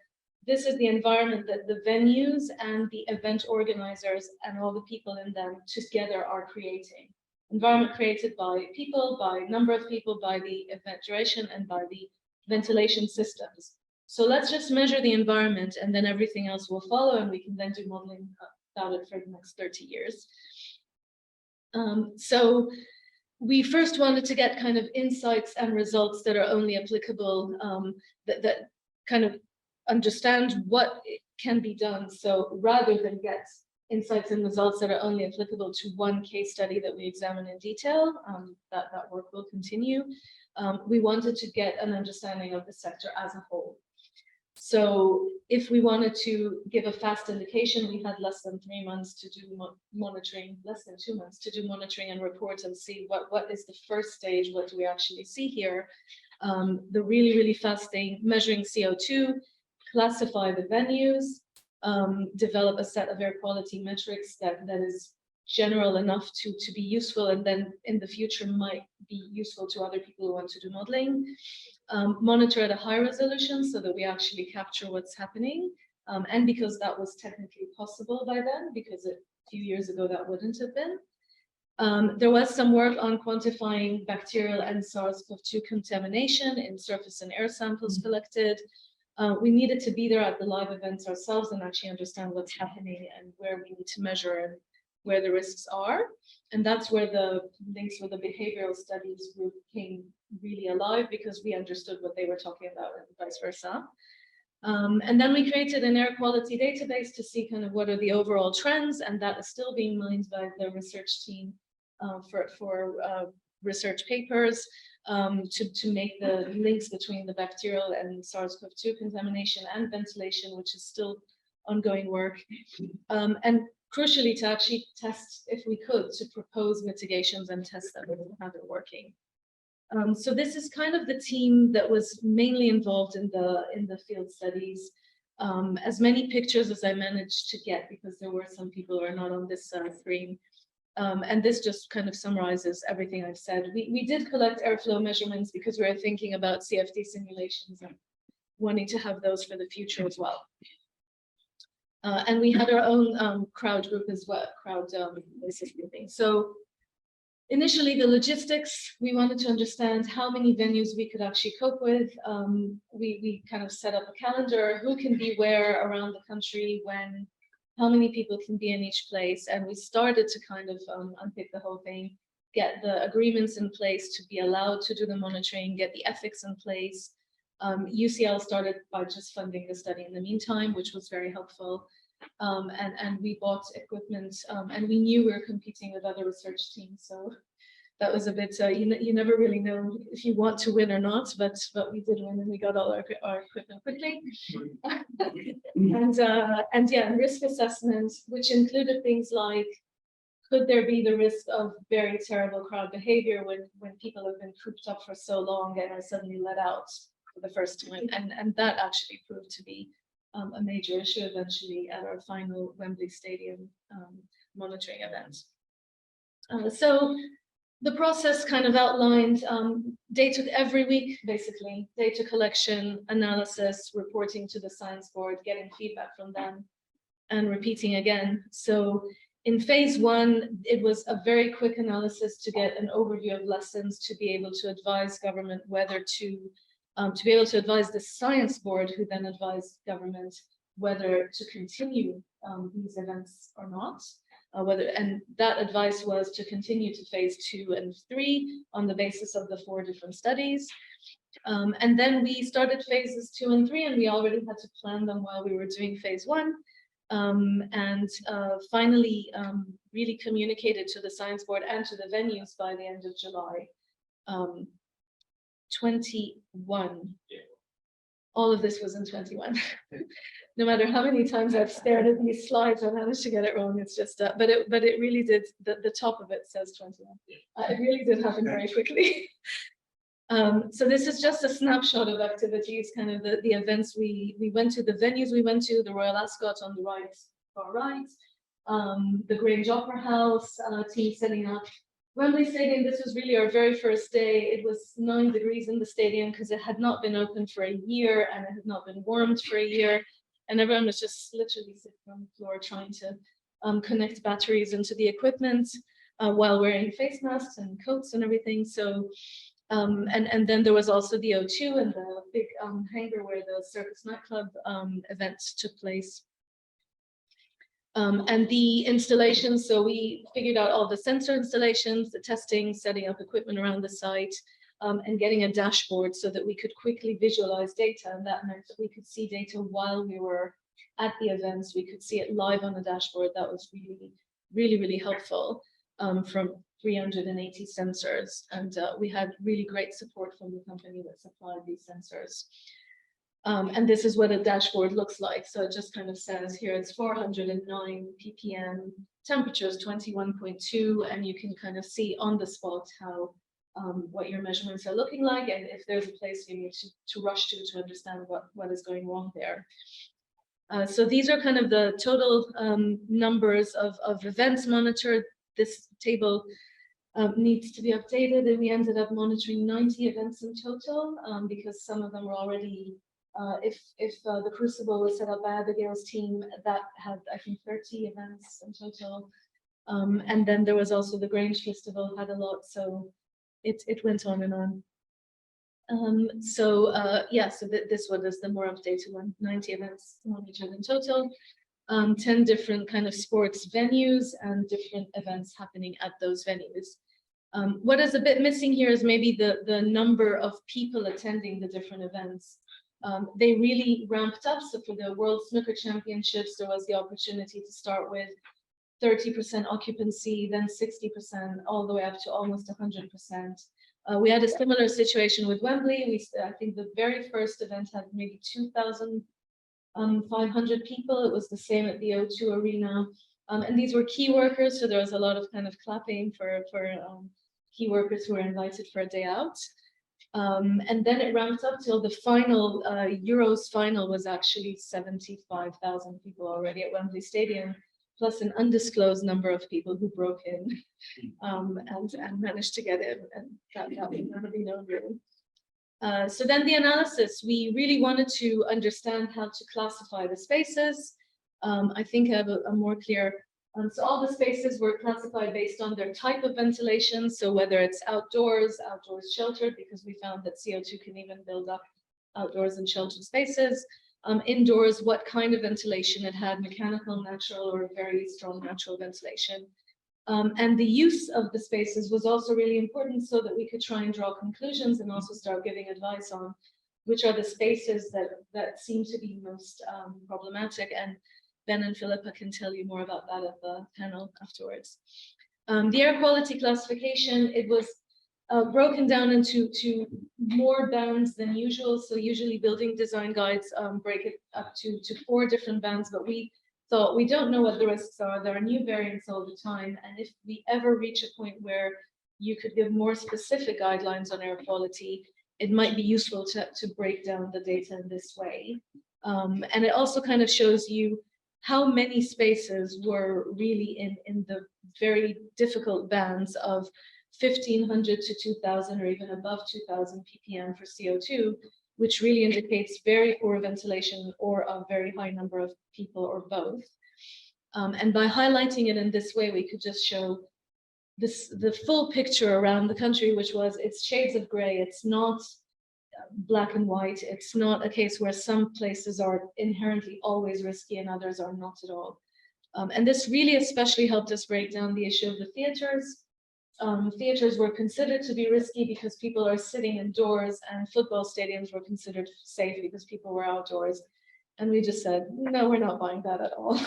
this is the environment that the venues and the event organizers and all the people in them together are creating. Environment created by people, by number of people, by the event duration, and by the ventilation systems. So let's just measure the environment, and then everything else will follow, and we can then do modeling about it for the next 30 years. So we first wanted to get kind of insights and results that are only applicable, that kind of understand what can be done. So rather than get insights and results that are only applicable to one case study that we examine in detail, that work will continue. We wanted to get an understanding of the sector as a whole. So if we wanted to give a fast indication, we had less than 3 months to do monitoring, less than 2 months to do monitoring and report and see what is the first stage, what do we actually see here. The really, really fast thing, measuring CO2, classify the venues, develop a set of air quality metrics that is general enough to be useful, and then in the future might be useful to other people who want to do modeling. Monitor at a high resolution so that we actually capture what's happening. And because that was technically possible by then, because a few years ago that wouldn't have been. There was some work on quantifying bacterial and SARS-CoV-2 contamination in surface and air samples collected. We needed to be there at the live events ourselves and actually understand what's happening and where we need to measure and where the risks are. And that's where the links with the behavioral studies group came really alive, because we understood what they were talking about and vice versa. And then we created an air quality database to see kind of what are the overall trends, and that is still being mined by the research team for research papers to make the links between the bacterial and SARS-CoV-2 contamination and ventilation, which is still ongoing work. And crucially, to actually test, if we could, to propose mitigations and test them and have it working. So this is kind of the team that was mainly involved in the field studies. As many pictures as I managed to get, because there were some people who are not on this screen. And this just kind of summarizes everything I've said. We did collect airflow measurements because we were thinking about CFD simulations and wanting to have those for the future as well. And we had our own crowd group as well, thing. So initially, the logistics, we wanted to understand how many venues we could actually cope with. We kind of set up a calendar, who can be where around the country, when, how many people can be in each place. And we started to kind of unpick the whole thing, get the agreements in place to be allowed to do the monitoring, get the ethics in place. UCL started by just funding the study in the meantime, which was very helpful. And we bought equipment, and we knew we were competing with other research teams. So that was a bit, you never really know if you want to win or not, but we did win, and we got all our equipment quickly. And yeah, risk assessment, which included things like, could there be the risk of very terrible crowd behavior when people have been cooped up for so long and are suddenly let out? for the first time. And that actually proved to be a major issue eventually at our final Wembley Stadium monitoring event. So the process kind of outlined data every week, basically, data collection, analysis, reporting to the science board, getting feedback from them, and repeating again. So in phase 1, it was a very quick analysis to get an overview of lessons, to be able to advise government whether to be able to advise the science board, who then advised government whether to continue these events or not. And that advice was to continue to phase 2 and 3 on the basis of the 4 different studies. And then we started phases 2 and 3, and we already had to plan them while we were doing phase 1. And finally really communicated to the science board and to the venues by the end of July 21. Yeah. All of this was in 21. No matter how many times I've stared at these slides, I managed to get it wrong. It's just, but it really did. The top of it says 21. It really did happen very quickly. So this is just a snapshot of activities, kind of the events we went to, the venues we went to, the Royal Ascot on the right, far right, the Grange Opera House, team setting up Wembley Stadium. This was really our very first day. It was 9 degrees in the stadium because it had not been open for a year and it had not been warmed for a year. And everyone was just literally sitting on the floor trying to connect batteries into the equipment while wearing face masks and coats and everything. So, and then there was also the O2 and the big hangar where the Circus nightclub event took place. And the installations, so we figured out all the sensor installations, the testing, setting up equipment around the site, and getting a dashboard so that we could quickly visualize data. And that meant that we could see data while we were at the events. We could see it live on the dashboard. That was really helpful from 380 sensors. And we had really great support from the company that supplied these sensors. And this is what a dashboard looks like. So it just kind of says here it's 409 ppm, temperature is 21.2, and you can kind of see on the spot how what your measurements are looking like, and if there's a place you need to rush to understand what is going wrong there. So these are kind of the total numbers of events monitored. This table needs to be updated, and we ended up monitoring 90 events in total because some of them were already, if the Crucible was set up by Abigail's team, that had, I think, 30 events in total. And then there was also the Grange Festival had a lot, so it went on and on. Yeah, so this one is the more updated one, 90 events monitored in total. 10 different kind of sports venues and different events happening at those venues. What is a bit missing here is maybe the number of people attending the different events. They really ramped up. So for the World Snooker Championships, there was the opportunity to start with 30% occupancy, then 60%, all the way up to almost 100%. We had a similar situation with Wembley. I think the very first event had maybe 2,500 people. It was the same at the O2 Arena. And these were key workers, so there was a lot of kind of clapping for key workers who were invited for a day out. And then it ramped up till the final, Euros final was actually 75,000 people already at Wembley Stadium, plus an undisclosed number of people who broke in and managed to get in, and that would never be known really. So then the analysis, we really wanted to understand how to classify the spaces. I think I have a more clear, so all the spaces were classified based on their type of ventilation. So whether it's outdoors sheltered, because we found that CO2 can even build up outdoors in sheltered spaces. Indoors, what kind of ventilation it had, mechanical, natural, or very strong natural ventilation. And the use of the spaces was also really important so that we could try and draw conclusions and also start giving advice on which are the spaces that seem to be most problematic. And Ben and Philippa can tell you more about that at the panel afterwards. The air quality classification, it was broken down into more bands than usual. So usually building design guides break it up to 4 different bands, but we thought we don't know what the risks are. There are new variants all the time. And if we ever reach a point where you could give more specific guidelines on air quality, it might be useful to break down the data in this way. And it also kind of shows you how many spaces were really in the very difficult bands of 1,500 to 2,000 or even above 2,000 ppm for CO2, which really indicates very poor ventilation or a very high number of people or both. And by highlighting it in this way, we could just show the full picture around the country, which was it's shades of gray. It's not black and white. It's not a case where some places are inherently always risky and others are not at all. And this really especially helped us break down the issue of the theaters. Theaters were considered to be risky because people are sitting indoors, and football stadiums were considered safe because people were outdoors. And we just said, no, we're not buying that at all.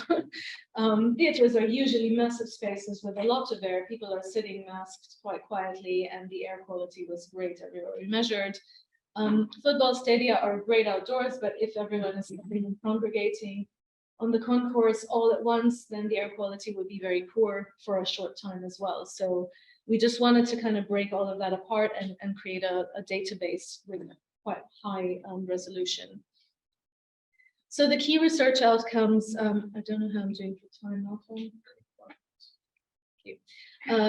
Theaters are usually massive spaces with a lot of air. People are sitting masked quite quietly, and the air quality was great everywhere we measured. Football stadia are great outdoors, but if everyone is congregating on the concourse all at once, then the air quality would be very poor for a short time as well. So we just wanted to kind of break all of that apart and create a database with quite high resolution. So the key research outcomes, I don't know how I'm doing for time now.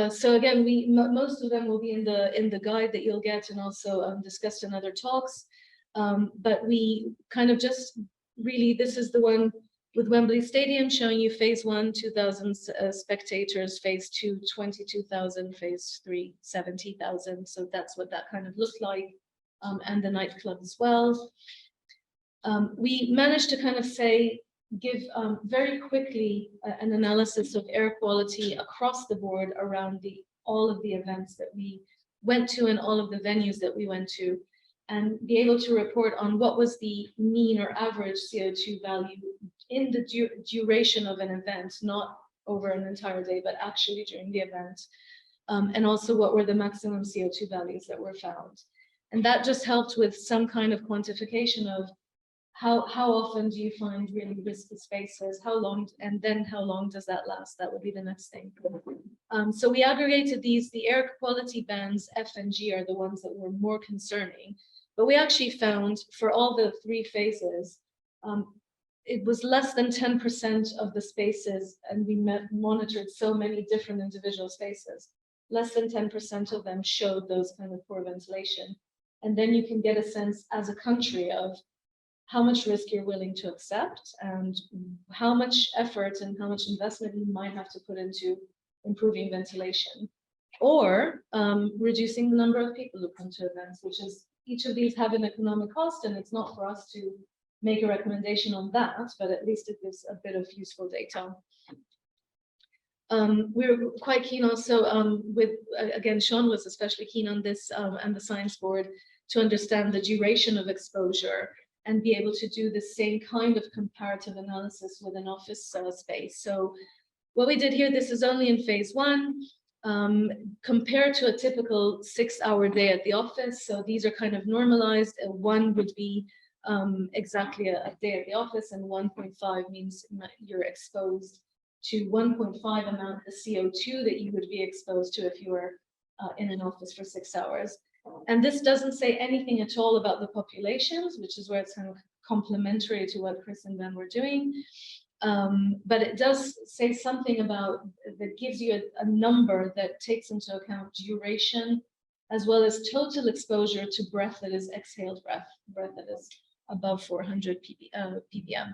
So again, most of them will be in the guide that you'll get, and also discussed in other talks. But we kind of just really, this is the one with Wembley Stadium showing you phase 1, 2,000 spectators, phase 2, 22,000, phase 3, 70,000. So that's what that kind of looked like, and the nightclub as well. We managed to kind of give very quickly an analysis of air quality across the board around all of the events that we went to and all of the venues that we went to, and be able to report on what was the mean or average CO2 value in the duration of an event, not over an entire day, but actually during the event, and also what were the maximum CO2 values that were found. And that just helped with some kind of quantification of how often do you find really risky spaces, how long, and then how long does that last? That would be the next thing. So we aggregated these. The air quality bands F and G are the ones that were more concerning, but we actually found for all the 3 phases, it was less than 10% of the spaces, and we monitored so many different individual spaces. Less than 10% of them showed those kind of poor ventilation. And then you can get a sense as a country of how much risk you're willing to accept and how much effort and how much investment you might have to put into improving ventilation, or reducing the number of people who come to events, which is, each of these have an economic cost, and it's not for us to make a recommendation on that, but at least it gives a bit of useful data. We're quite keen also again, Sean was especially keen on this, and the science board, to understand the duration of exposure and be able to do the same kind of comparative analysis with an office space. So what we did here, this is only in phase 1, compared to a typical 6-hour day at the office. So these are kind of normalized. 1 would be exactly a day at the office, and 1.5 means you're exposed to 1.5 amount of CO2 that you would be exposed to if you were in an office for 6 hours. And this doesn't say anything at all about the populations, which is where it's kind of complementary to what Chris and Ben were doing. But it does say something about, that gives you a number that takes into account duration, as well as total exposure to breath that is exhaled breath that is above 400 ppm.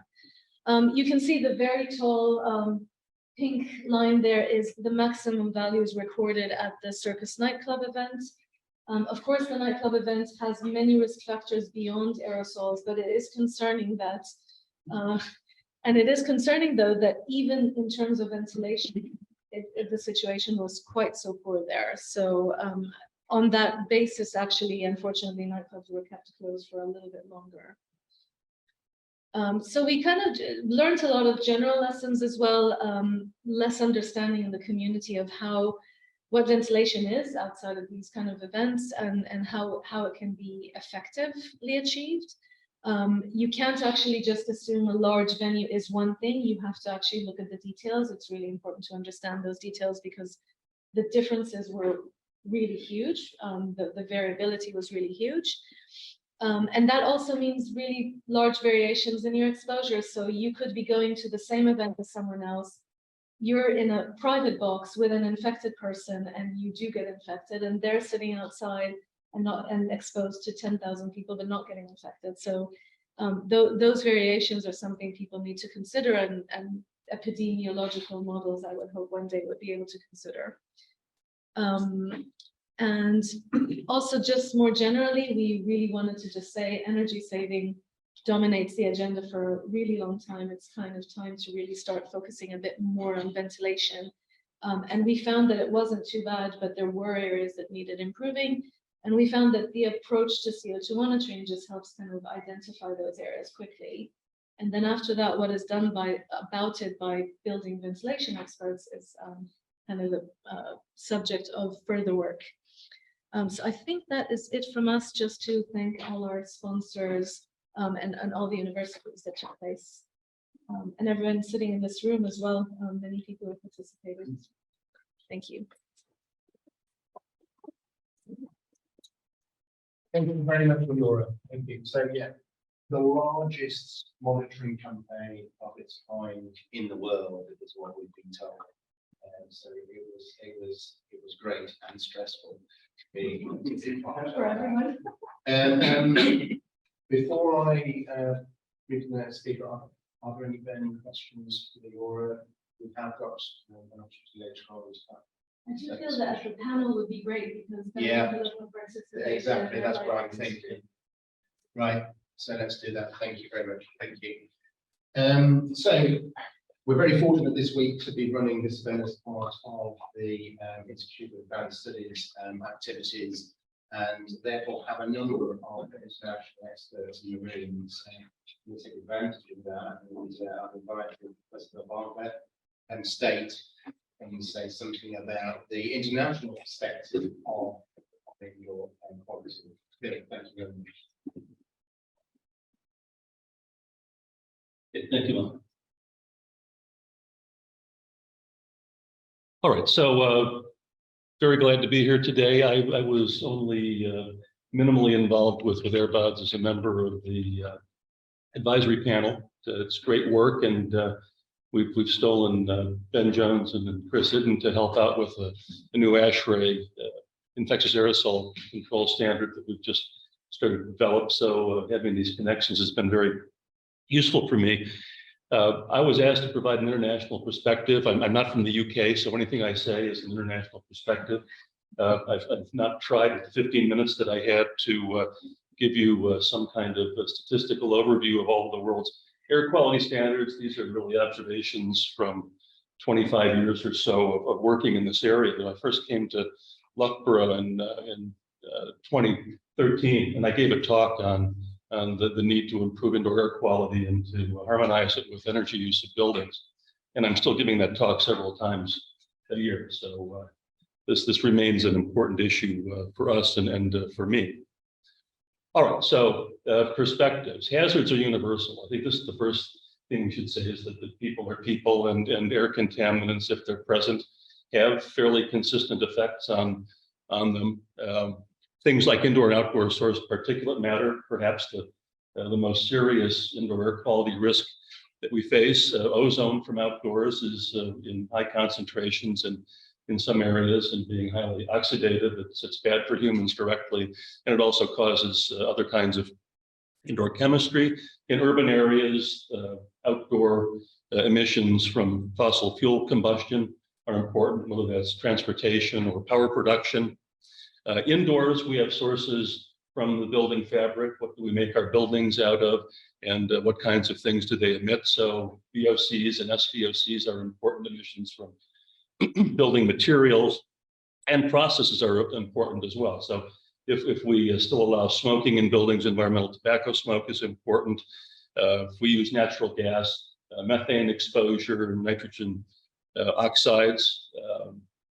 You can see the very tall pink line there is the maximum values recorded at the Circus nightclub event. Of course, the nightclub event has many risk factors beyond aerosols, but it is concerning that, and it is concerning though that even in terms of ventilation, the situation was quite so poor there. So on that basis, actually, unfortunately, nightclubs were kept closed for a little bit longer. So we kind of learned a lot of general lessons as well, less understanding in the community of what ventilation is outside of these kind of events, and how it can be effectively achieved. You can't actually just assume a large venue is one thing. You have to actually look at the details. It's really important to understand those details because the differences were really huge. The variability was really huge. And that also means really large variations in your exposure. So you could be going to the same event as someone else. You're in a private box with an infected person and you do get infected, and they're sitting outside and exposed to 10,000 people, but not getting infected. So those variations are something people need to consider, and epidemiological models, I would hope one day would be able to consider. And also, just more generally, we really wanted to just say energy saving dominates the agenda for a really long time. It's kind of time to really start focusing a bit more on ventilation. And we found that it wasn't too bad, but there were areas that needed improving. And we found that the approach to CO2 monitoring just helps kind of identify those areas quickly. And then after that, what is done about it by building ventilation experts is kind of the subject of further work. So I think that is it from us, just to thank all our sponsors and all the universities that took place. And everyone sitting in this room as well, many people have participated. Thank you. Thank you very much, Laura. Thank you. So yeah, the largest monitoring campaign of its kind In the world, is what we've been told. So it was great and stressful. For everyone. Before I give the speaker, are there any burning questions for Laura? We have got an opportunity later on. I do feel that as a panel would be great, because then Yeah. we have participation. Exactly, that's what I'm thinking. Right, so let's do that. Thank you very much. Thank you. So we're very fortunate this week to be running this event as part of the Institute of Advanced Studies activities, and therefore have a number of international experts in the room. So we'll take advantage of that, and I've invited Professor Bartlett and State and say something about the international perspective of your policy. Thank you very much. Thank you, Mark. All right, so very glad to be here today. I was only minimally involved with AIRBODS as a member of the advisory panel. It's great work, and we've stolen Ben Jones and Chris Hidden to help out with a new ASHRAE infectious aerosol control standard that we've just started to develop. So having these connections has been very useful for me. I was asked to provide an international perspective. I'm not from the UK, so anything I say is an international perspective. I've not tried with the 15 minutes that I had to give you some kind of a statistical overview of all of the world's air quality standards. These are really observations from 25 years or so of working in this area. When I first came to Loughborough in 2013, and I gave a talk on the need to improve indoor air quality and to harmonize it with energy use of buildings. And I'm still giving that talk several times a year. So this remains an important issue for us and for me. All right, so perspectives. Hazards are universal. I think this is the first thing we should say, is that the people are people, and air contaminants, if they're present, have fairly consistent effects on them. Things like indoor and outdoor source particulate matter, perhaps the most serious indoor air quality risk that we face. Ozone from outdoors is in high concentrations and in some areas, and being highly oxidative. It's bad for humans directly, and it also causes other kinds of indoor chemistry. In urban areas, outdoor emissions from fossil fuel combustion are important, whether that's transportation or power production. Indoors, we have sources from the building fabric. What do we make our buildings out of, and what kinds of things do they emit? So VOCs and SVOCs are important emissions from building materials, and processes are important as well. So if we still allow smoking in buildings, environmental tobacco smoke is important. If we use natural gas, methane exposure, nitrogen oxides,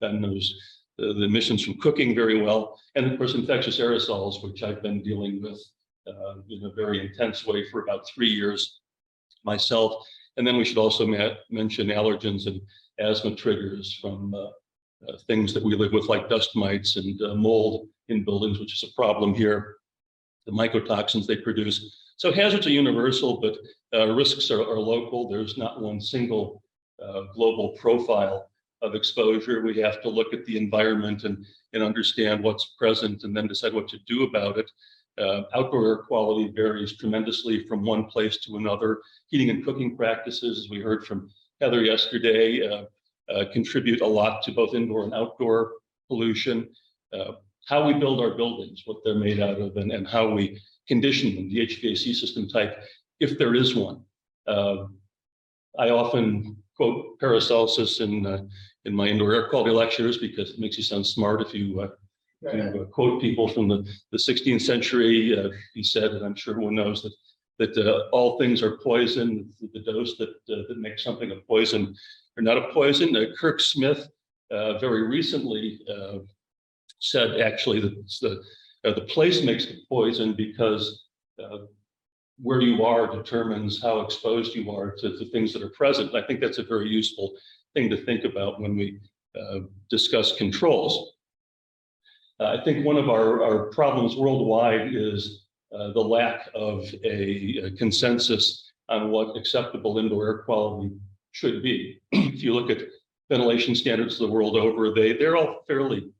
then there's the emissions from cooking very well. And of course, infectious aerosols, which I've been dealing with in a very intense way for about 3 years myself. And then we should also mention allergens and asthma triggers from things that we live with, like dust mites and mold in buildings, which is a problem here. the mycotoxins they produce. So hazards are universal, but risks are local. There's not one single global profile of exposure. We have to look at the environment and understand what's present and then decide what to do about it. Outdoor air quality varies tremendously from one place to another. Heating and cooking practices, as we heard from Heather yesterday, contribute a lot to both indoor and outdoor pollution. How we build our buildings, what they're made out of, and how we condition them, the HVAC system type, if there is one. I often quote Paracelsus in my indoor air quality lectures because it makes you sound smart if you quote people from the 16th century. He said, and I'm sure everyone knows that all things are poison. The dose that makes something a poison or not a poison. Kirk Smith very recently said actually that the place makes the poison because where you are determines how exposed you are to the things that are present. I think that's a very useful thing to think about when we discuss controls. I think one of our problems worldwide is the lack of a consensus on what acceptable indoor air quality should be. If you look at ventilation standards the world over, they're all fairly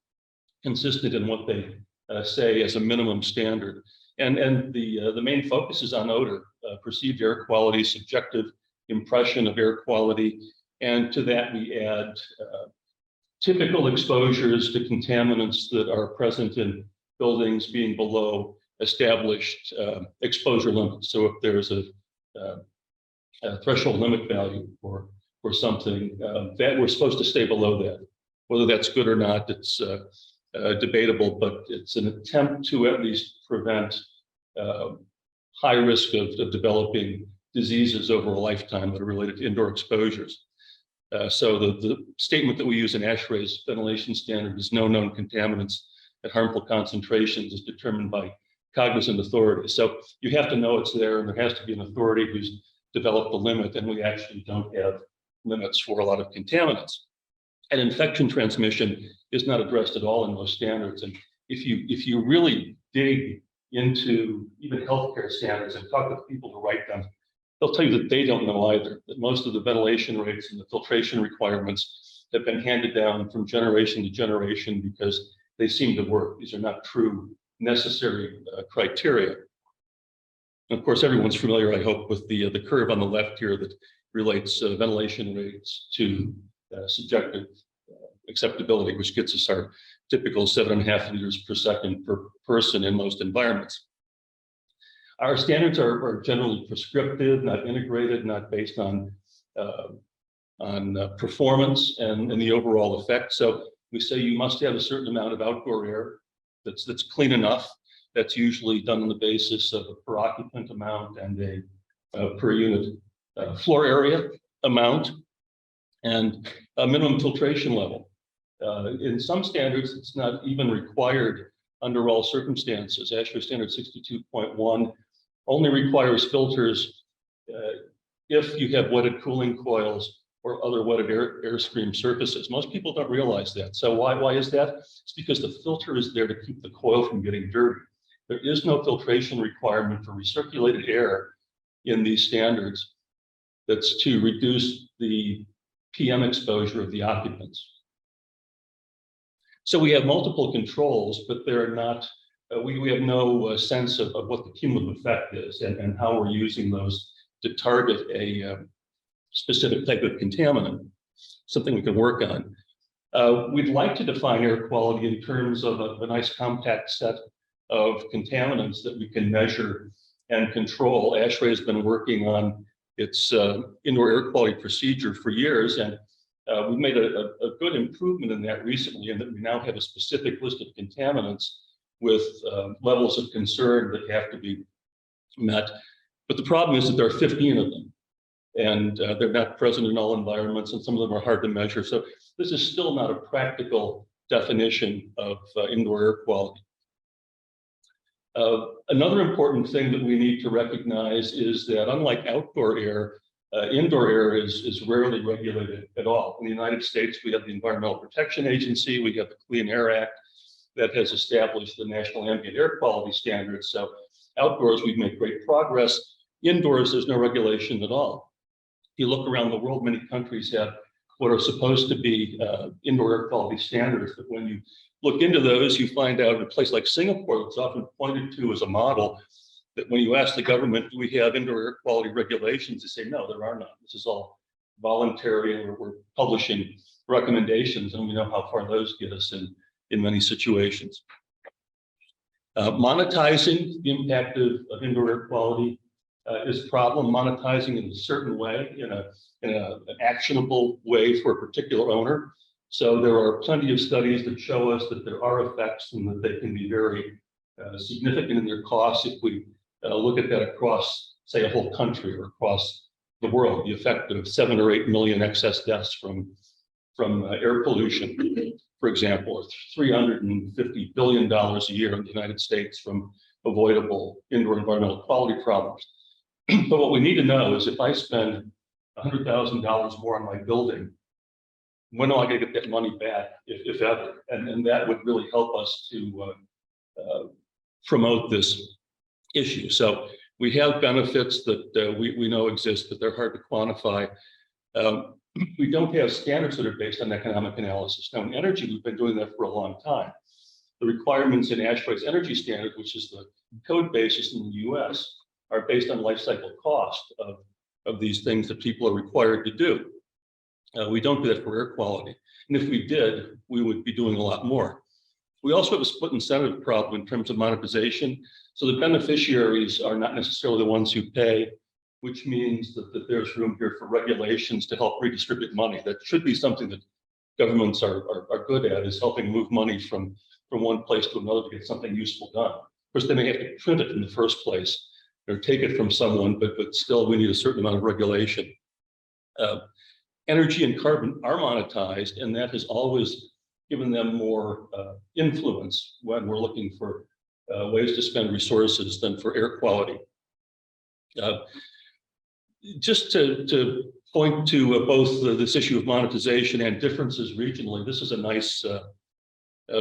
consistent in what they say as a minimum standard. And the main focus is on odor, perceived air quality, subjective impression of air quality. And to that we add typical exposures to contaminants that are present in buildings being below established exposure limits. So if there's a threshold limit value for something, that we're supposed to stay below that. Whether that's good or not, it's debatable, but it's an attempt to at least prevent high risk of developing diseases over a lifetime that are related to indoor exposures. So the statement that we use in ASHRAE's ventilation standard is no known contaminants at harmful concentrations is determined by cognizant authority. So you have to know it's there, and there has to be an authority who's developed the limit, and we actually don't have limits for a lot of contaminants. And infection transmission is not addressed at all in those standards. And if you really dig into even healthcare standards and talk to the people who write them, they'll tell you that they don't know either, that most of the ventilation rates and the filtration requirements have been handed down from generation to generation because they seem to work. These are not true necessary criteria. And of course, everyone's familiar, I hope, with the curve on the left here that relates ventilation rates to subjective acceptability, which gets us our typical 7.5 liters per second per person in most environments. Our standards are generally prescriptive, not integrated, not based on performance and the overall effect. So we say you must have a certain amount of outdoor air that's clean enough. That's usually done on the basis of a per occupant amount and a per unit floor area amount, and a minimum filtration level. In some standards, it's not even required under all circumstances. ASHRAE standard 62.1 only requires filters if you have wetted cooling coils or other wetted air stream surfaces. Most people don't realize that. So why is that? It's because the filter is there to keep the coil from getting dirty. There is no filtration requirement for recirculated air in these standards that's to reduce the PM exposure of the occupants. So we have multiple controls, but they're not, we have no sense of what the cumulative effect is and how we're using those to target a specific type of contaminant, something we can work on. We'd like to define air quality in terms of a nice compact set of contaminants that we can measure and control. ASHRAE has been working on its indoor air quality procedure for years, and we've made a good improvement in that recently, in that we now have a specific list of contaminants with levels of concern that have to be met. But the problem is that there are 15 of them, and they're not present in all environments, and some of them are hard to measure. So this is still not a practical definition of indoor air quality. Another important thing that we need to recognize is that unlike outdoor air, indoor air is rarely regulated at all. In the United States, we have the Environmental Protection Agency, we have the Clean Air Act that has established the National Ambient Air Quality Standards. So Outdoors, we've made great progress. Indoors, there's no regulation at all. If you look around the world, many countries have what are supposed to be indoor air quality standards, but when you look into those, you find out in a place like Singapore, it's often pointed to as a model, that when you ask the government, do we have indoor air quality regulations, they say, no, there are none. This is all voluntary, and we're publishing recommendations, and we know how far those get us in many situations. Monetizing the impact of indoor air quality is a problem. Monetizing in a certain way, in an actionable way for a particular owner. So there are plenty of studies that show us that there are effects and that they can be very significant in their costs if we look at that across, say, a whole country or across the world. The effect of 7 or 8 million excess deaths from air pollution, for example, or $350 billion a year in the United States from avoidable indoor environmental quality problems. But what we need to know is if I spend $100,000 more on my building, when am I going to get that money back, if ever? And that would really help us to promote this issue. So we have benefits that we know exist, but they're hard to quantify. We don't have standards that are based on economic analysis. Now, in energy, we've been doing that for a long time. The requirements in ASHRAE's energy standard, which is the code basis in the US, are based on life cycle cost of these things that people are required to do. We don't do that for air quality. And if we did, we would be doing a lot more. We also have a split incentive problem in terms of monetization. So the beneficiaries are not necessarily the ones who pay, which means that there's room here for regulations to help redistribute money. That should be something that governments are good at, is helping move money from one place to another to get something useful done. Of course, they may have to print it in the first place or take it from someone, but still we need a certain amount of regulation. Energy and carbon are monetized, and that has always given them more influence when we're looking for ways to spend resources than for air quality. Just to point to both this issue of monetization and differences regionally, this is a nice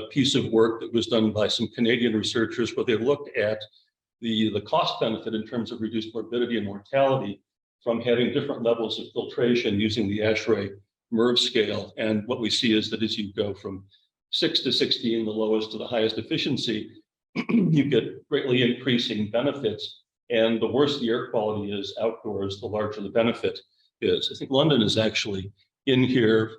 piece of work that was done by some Canadian researchers where they looked at the cost benefit in terms of reduced morbidity and mortality from having different levels of filtration using the ASHRAE MERV scale. And what we see is that as you go from 6 to 16, the lowest to the highest efficiency, you get greatly increasing benefits. And the worse the air quality is outdoors, the larger the benefit is. I think London is actually in here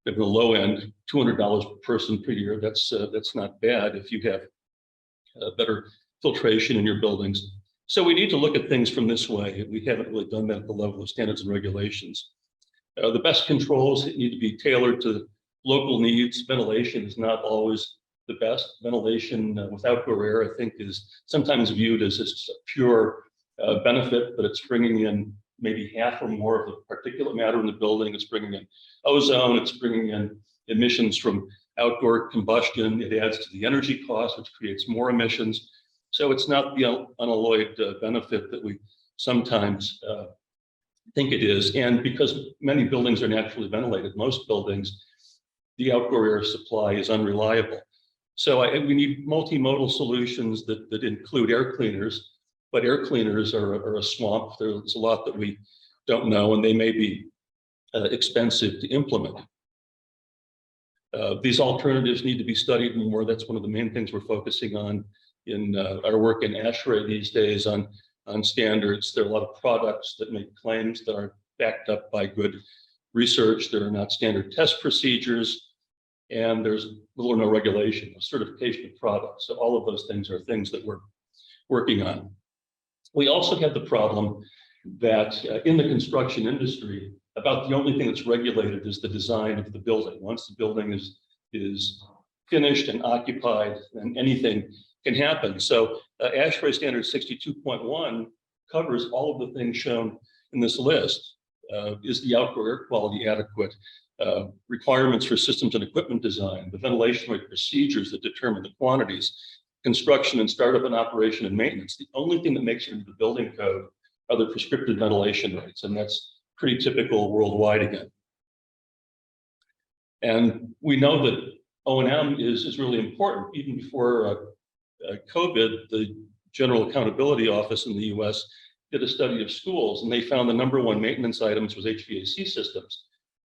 at the low end, $200 per person per year. That's not bad if you have better filtration in your buildings. So we need to look at things from this way. We haven't really done that at the level of standards and regulations. The best controls need to be tailored to local needs. Ventilation is not always the best. Ventilation with outdoor air, I think, is sometimes viewed as just a pure benefit, but it's bringing in maybe half or more of the particulate matter in the building. It's bringing in ozone. It's bringing in emissions from outdoor combustion. It adds to the energy cost, which creates more emissions. So it's not the unalloyed benefit that we sometimes think it is. And because many buildings are naturally ventilated, most buildings, the outdoor air supply is unreliable. So we need multimodal solutions that include air cleaners, but air cleaners are a swamp. There's a lot that we don't know, and they may be expensive to implement. These alternatives need to be studied more. That's one of the main things we're focusing on in our work in ASHRAE these days on standards. There are a lot of products that make claims that are backed up by good research. There are not standard test procedures, and there's little or no regulation, certification of products. So all of those things are things that we're working on. We also have the problem that in the construction industry, about the only thing that's regulated is the design of the building. Once the building is finished and occupied, then anything can happen. So ASHRAE standard 62.1 covers all of the things shown in this list. Is the outdoor air quality adequate? Requirements for systems and equipment design, the ventilation rate procedures that determine the quantities, construction and startup and operation and maintenance. The only thing that makes it into the building code are the prescriptive ventilation rates, and that's pretty typical worldwide again. And we know that O&M is really important. Even before COVID, the General Accountability Office in the US did a study of schools, and they found the #1 maintenance items was HVAC systems.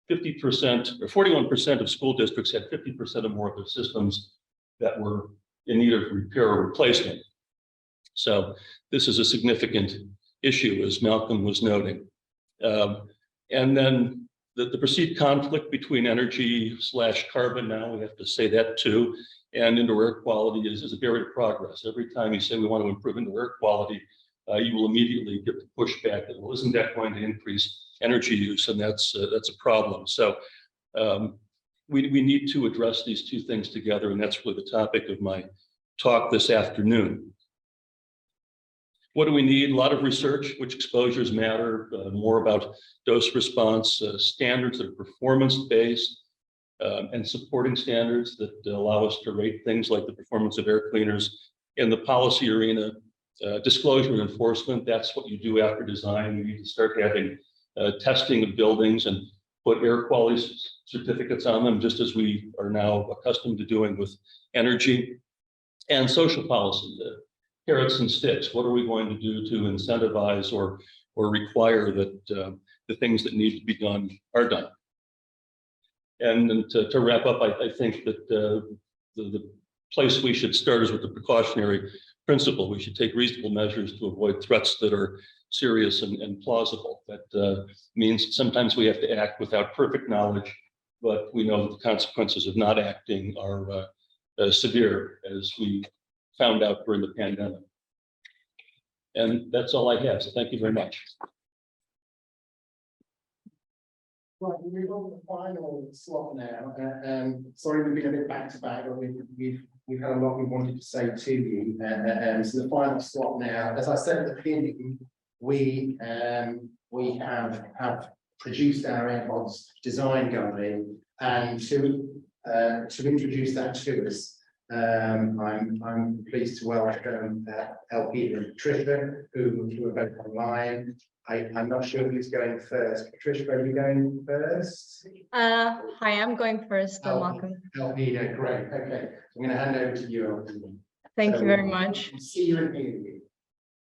50% or 41% of school districts had 50% or more of their systems that were in need of repair or replacement. So this is a significant issue, as Malcolm was noting. And then the perceived conflict between energy/carbon, now we have to say that too, and indoor air quality is a barrier to progress. Every time you say we want to improve indoor air quality, you will immediately get the pushback that, well, isn't that going to increase energy use? And that's a problem. So we need to address these two things together, and that's really the topic of my talk this afternoon. What do we need? A lot of research, which exposures matter, more about dose response, standards that are performance-based, and supporting standards that allow us to rate things like the performance of air cleaners. In the policy arena, disclosure and enforcement, that's what you do after design. We need to start having testing of buildings and put air quality certificates on them, just as we are now accustomed to doing with energy. And social policy, the carrots and sticks. What are we going to do to incentivize or require that the things that need to be done are done? And to wrap up, I think that the place we should start is with the precautionary principle. We should take reasonable measures to avoid threats that are serious and plausible. That means sometimes we have to act without perfect knowledge, but we know that the consequences of not acting are severe, as we found out during the pandemic. And that's all I have, so thank you very much. Right, we're on the final slot now. Sorry, we've been a bit back to back, but we've had a lot we wanted to say to you. So the final slot now, as I said at the beginning, we have produced our AIRBODS design guide, and to introduce that to us, I'm pleased to welcome LP and Patricia, who are both online. I'm not sure who's going first. Patricia, are you going first? Hi, I'm going first, Malcolm. Alpina, great. Okay, I'm going to hand over to you, Alpina. Thank you very much. See you and hear you.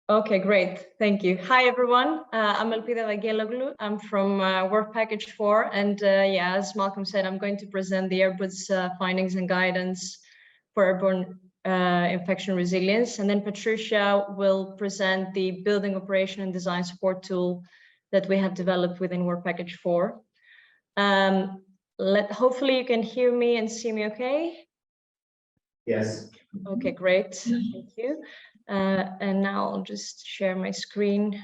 Okay, great. Thank you. Hi, everyone. I'm Elpida Vageloglu. I'm from Work Package 4. And yeah, as Malcolm said, I'm going to present the AIRBODS findings and guidance for airborne infection resilience. And then Patricia will present the building operation and design support tool that we have developed within Work Package 4. Hopefully you can hear me and see me okay? Yes. Okay, great. Thank you. And now I'll just share my screen.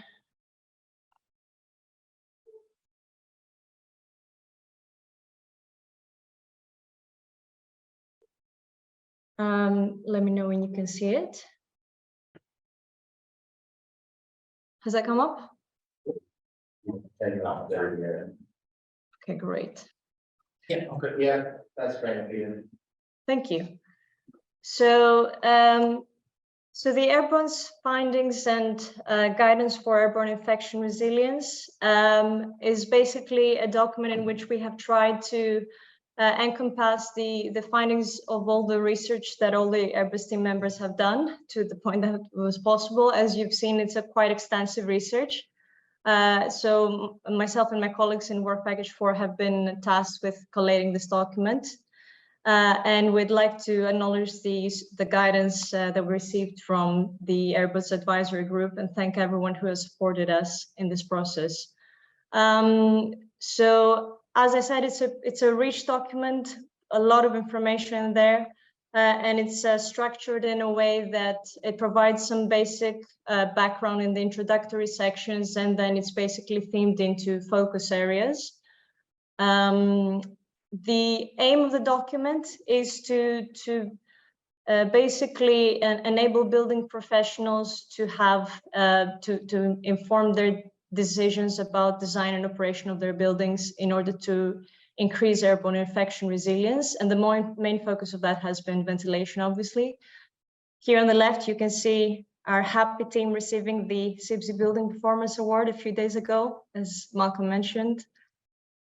Let me know when you can see it. Has that come up? Okay, great. Yeah, okay. Yeah, that's great, Alpina. Thank you. So, so the AIRBODS findings and guidance for airborne infection resilience is basically a document in which we have tried to encompass the findings of all the research that all the AIRBODS team members have done to the point that it was possible. As you've seen, it's a quite extensive research. So myself and my colleagues in Work Package 4 have been tasked with collating this document. And we'd like to acknowledge the guidance that we received from the AIRBODS advisory group and thank everyone who has supported us in this process. So as I said, it's a rich document, a lot of information there, and it's structured in a way that it provides some basic background in the introductory sections, and then it's basically themed into focus areas. The aim of the document is to basically enable building professionals to have to inform their decisions about design and operation of their buildings in order to increase airborne infection resilience. And the main focus of that has been ventilation, obviously. Here on the left, you can see our happy team receiving the CIBSE Building Performance Award a few days ago, as Malcolm mentioned.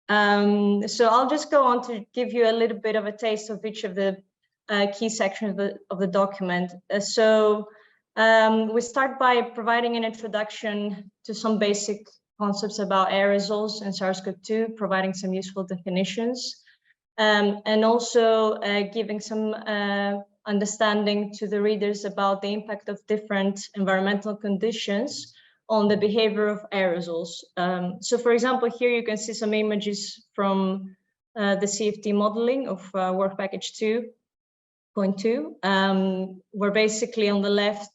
So I'll just go on to give you a little bit of a taste of each of the key sections of the document. We start by providing an introduction to some basic concepts about aerosols and SARS-CoV-2, providing some useful definitions, and also giving some understanding to the readers about the impact of different environmental conditions on the behavior of aerosols. So for example, here you can see some images from the CFD modeling of work package 2.2, where basically on the left,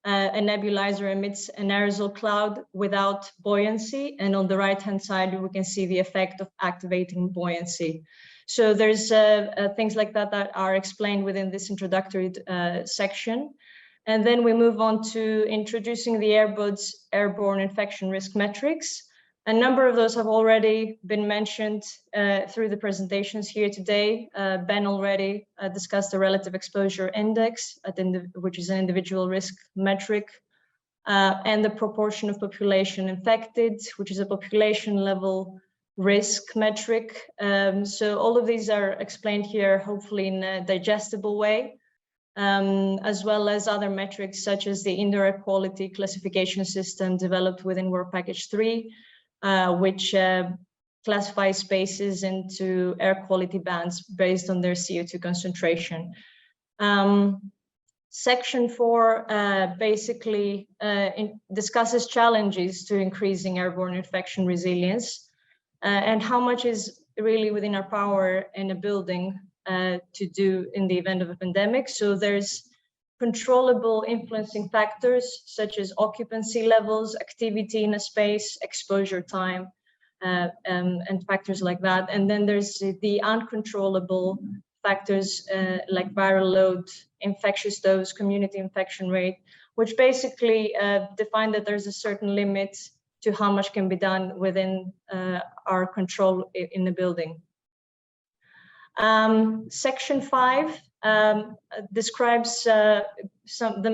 a nebulizer emits an aerosol cloud without buoyancy, and on the right-hand side, we can see the effect of activating buoyancy. So there's things like that that are explained within this introductory section. And then we move on to introducing the AIRBODS airborne infection risk metrics. A number of those have already been mentioned through the presentations here today. Ben already discussed the relative exposure index, which is an individual risk metric, and the proportion of population infected, which is a population level risk metric. So all of these are explained here, hopefully in a digestible way, as well as other metrics such as the indoor air quality classification system developed within Work Package 3, which classifies spaces into air quality bands based on their CO2 concentration. Section 4 basically discusses challenges to increasing airborne infection resilience and how much is really within our power in a building to do in the event of a pandemic. So there's controllable influencing factors such as occupancy levels, activity in a space, exposure time, and factors like that. And then there's the uncontrollable factors like viral load, infectious dose, community infection rate, which basically define that there's a certain limit to how much can be done within our control in the building. Section 5 describes the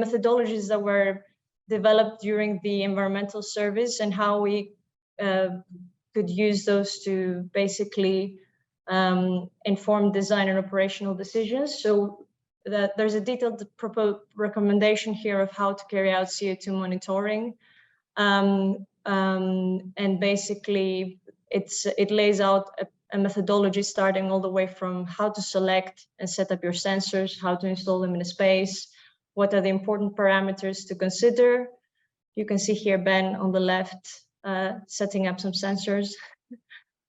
methodologies that were developed during the environmental service and how we could use those to basically inform design and operational decisions. So that there's a detailed recommendation here of how to carry out CO2 monitoring. And basically it lays out a methodology starting all the way from how to select and set up your sensors, how to install them in a space, what are the important parameters to consider. You can see here Ben on the left setting up some sensors.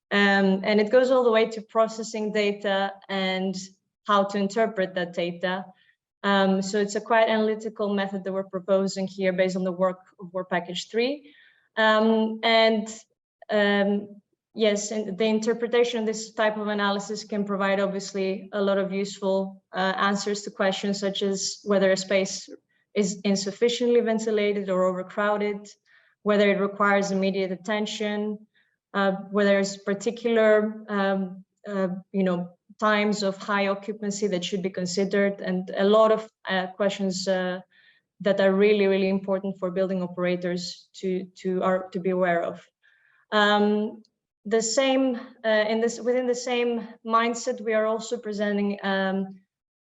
And it goes all the way to processing data and how to interpret that data. So it's a quite analytical method that we're proposing here based on the work of Work Package 3. Yes, and the interpretation of this type of analysis can provide obviously a lot of useful answers to questions such as whether a space is insufficiently ventilated or overcrowded, whether it requires immediate attention, whether there's particular times of high occupancy that should be considered, and a lot of questions that are really, really important for building operators to be aware of. The same within the same mindset, we are also presenting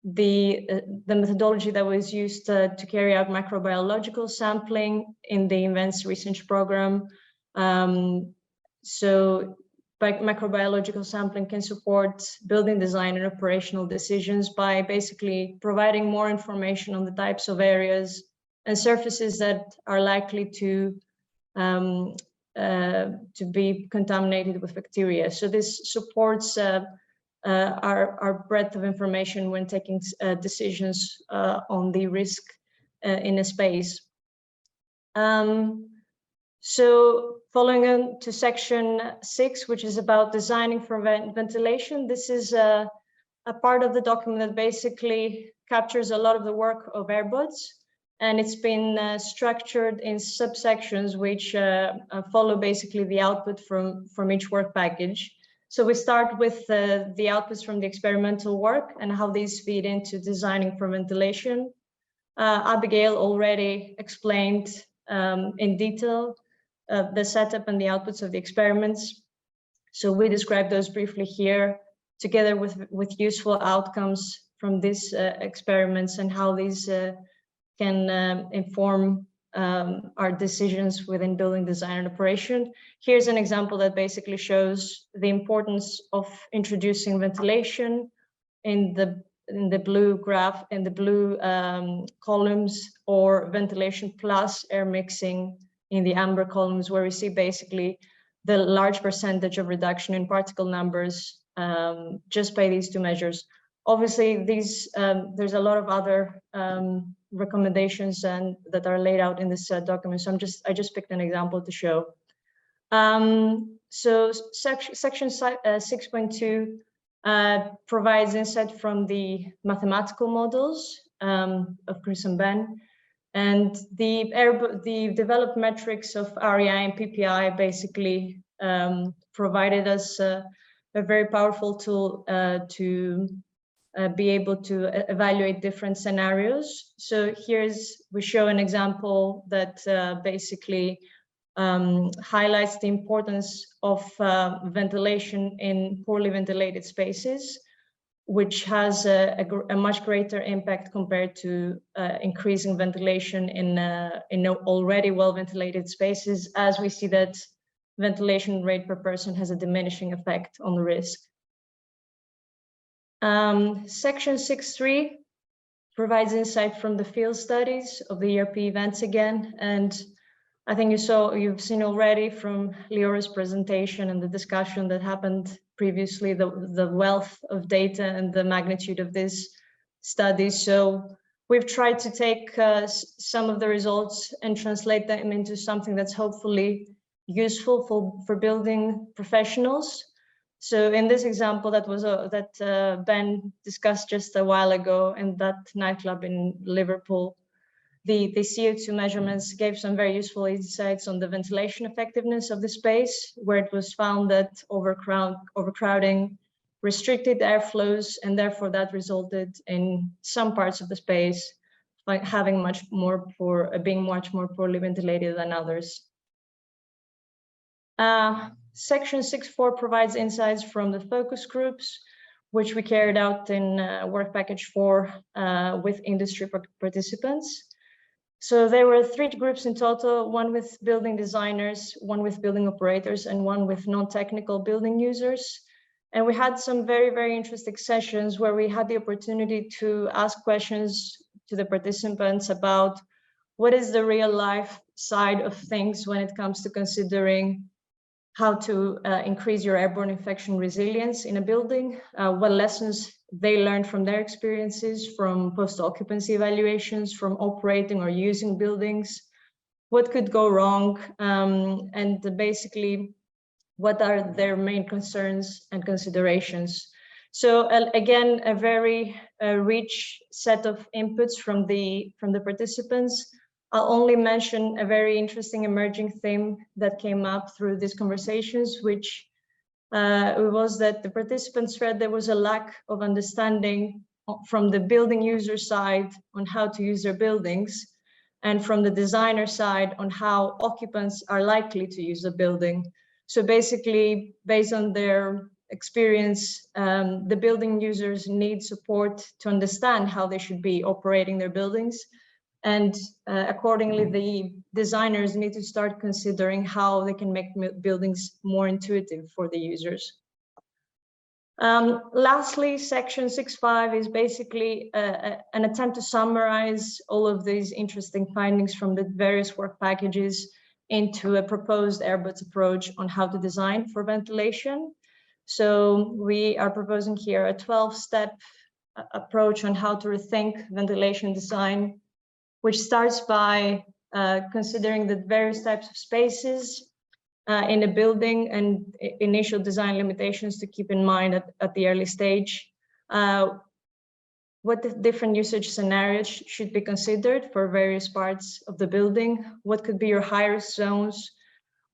the methodology that was used to carry out microbiological sampling in the events research program. So microbiological sampling can support building design and operational decisions by basically providing more information on the types of areas and surfaces that are likely to be contaminated with bacteria. So this supports our breadth of information when taking decisions on the risk in a space. So following on to section 6, which is about designing for ventilation, this is a part of the document that basically captures a lot of the work of AIRBODS. And it's been structured in subsections which follow basically the output from each work package. So we start with the outputs from the experimental work and how these feed into designing for ventilation. Abigail already explained in detail the setup and the outputs of the experiments. So we describe those briefly here, together with useful outcomes from these experiments and how these can inform our decisions within building design and operation. Here's an example that basically shows the importance of introducing ventilation in the blue graph, in the blue columns, or ventilation plus air mixing in the amber columns, where we see basically the large percentage of reduction in particle numbers just by these two measures. Obviously, these there's a lot of other recommendations and that are laid out in this document. So I just picked an example to show. So section 6.2 provides insight from the mathematical models of Chris and Ben, and the developed metrics of REI and PPI basically provided us a very powerful tool to be able to evaluate different scenarios. So we show an example that basically highlights the importance of ventilation in poorly ventilated spaces, which has a much greater impact compared to increasing ventilation in already well-ventilated spaces, as we see that ventilation rate per person has a diminishing effect on the risk. Section 6.3 provides insight from the field studies of the ERP events again, and I think you've seen already from Leora's presentation and the discussion that happened previously, the wealth of data and the magnitude of this study. So we've tried to take some of the results and translate them into something that's hopefully useful for building professionals. So in this example that Ben discussed just a while ago in that nightclub in Liverpool, the CO2 measurements gave some very useful insights on the ventilation effectiveness of the space, where it was found that overcrowding restricted airflows, and therefore that resulted in some parts of the space like having being much more poorly ventilated than others. Section 6.4 provides insights from the focus groups, which we carried out in work package 4 with industry participants. So there were 3 groups in total, one with building designers, one with building operators, and one with non-technical building users. And we had some very, very interesting sessions where we had the opportunity to ask questions to the participants about what is the real life side of things when it comes to considering how to increase your airborne infection resilience in a building, what lessons they learned from their experiences, from post-occupancy evaluations, from operating or using buildings, what could go wrong, and basically what are their main concerns and considerations. So again, a very rich set of inputs from the participants. I'll only mention a very interesting emerging theme that came up through these conversations, which was that the participants felt there was a lack of understanding from the building user side on how to use their buildings, and from the designer side on how occupants are likely to use the building. So basically, based on their experience, the building users need support to understand how they should be operating their buildings. And accordingly, the designers need to start considering how they can make buildings more intuitive for the users. Lastly, section 6.5 is basically an attempt to summarize all of these interesting findings from the various work packages into a proposed AIRBODS approach on how to design for ventilation. So we are proposing here a 12-step approach on how to rethink ventilation design, which starts by considering the various types of spaces in a building and initial design limitations to keep in mind at the early stage. What the different usage scenarios should be considered for various parts of the building. What could be your high-risk zones?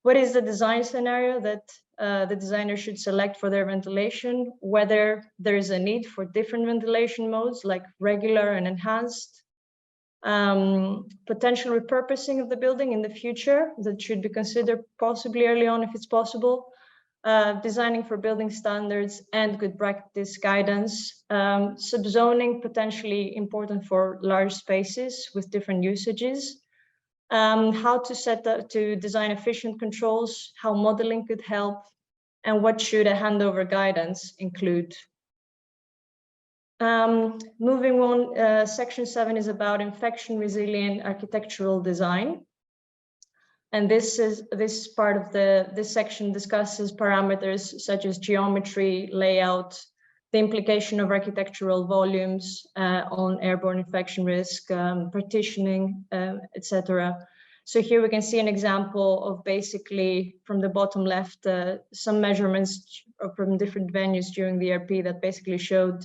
What is the design scenario that the designer should select for their ventilation? Whether there is a need for different ventilation modes like regular and enhanced. Potential repurposing of the building in the future that should be considered possibly early on if it's possible. designing for building standards and good practice guidance, subzoning potentially important for large spaces with different usages, how to design efficient controls, how modeling could help, and what should a handover guidance include. Moving on, section 7 is about infection resilient architectural design. And this part of this section discusses parameters such as geometry, layout, the implication of architectural volumes on airborne infection risk, partitioning, etc. So here we can see an example of basically from the bottom left, some measurements from different venues during the ERP that basically showed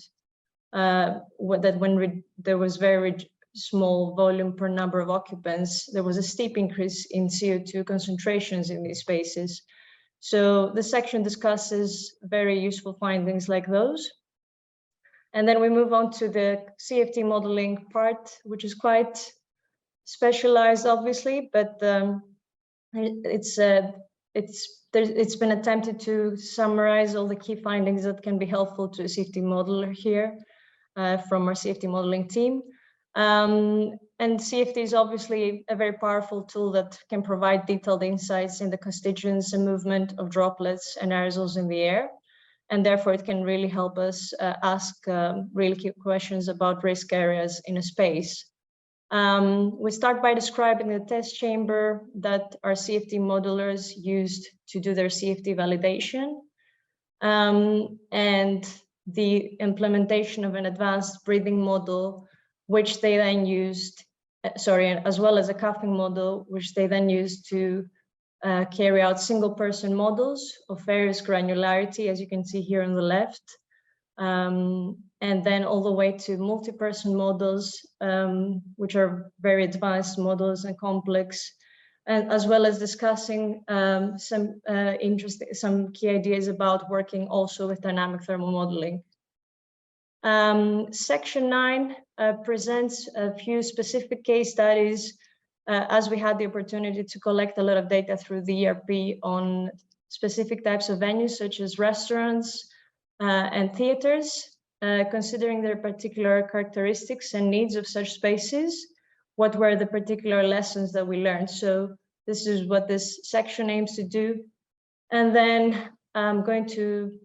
that when there was very small volume per number of occupants, there was a steep increase in CO2 concentrations in these spaces. So the section discusses very useful findings like those. And then we move on to the CFD modeling part, which is quite specialized, obviously, but it's been attempted to summarize all the key findings that can be helpful to a CFD modeler here from our CFD modeling team. And CFD is obviously a very powerful tool that can provide detailed insights in the constituents and movement of droplets and aerosols in the air. And therefore, it can really help us ask really key questions about risk areas in a space. We start by describing the test chamber that our CFD modelers used to do their CFD validation, and the implementation of an advanced breathing model, which they then used, as well as a coughing model, which they then used to carry out single person models of various granularity, as you can see here on the left, and then all the way to multi-person models, which are very advanced models and complex, and as well as discussing some key ideas about working also with dynamic thermal modeling. Section 9 presents a few specific case studies, as we had the opportunity to collect a lot of data through the ERP on specific types of venues, such as restaurants and theaters, considering their particular characteristics and needs of such spaces. What were the particular lessons that we learned? So this is what this section aims to do. And then I'm going to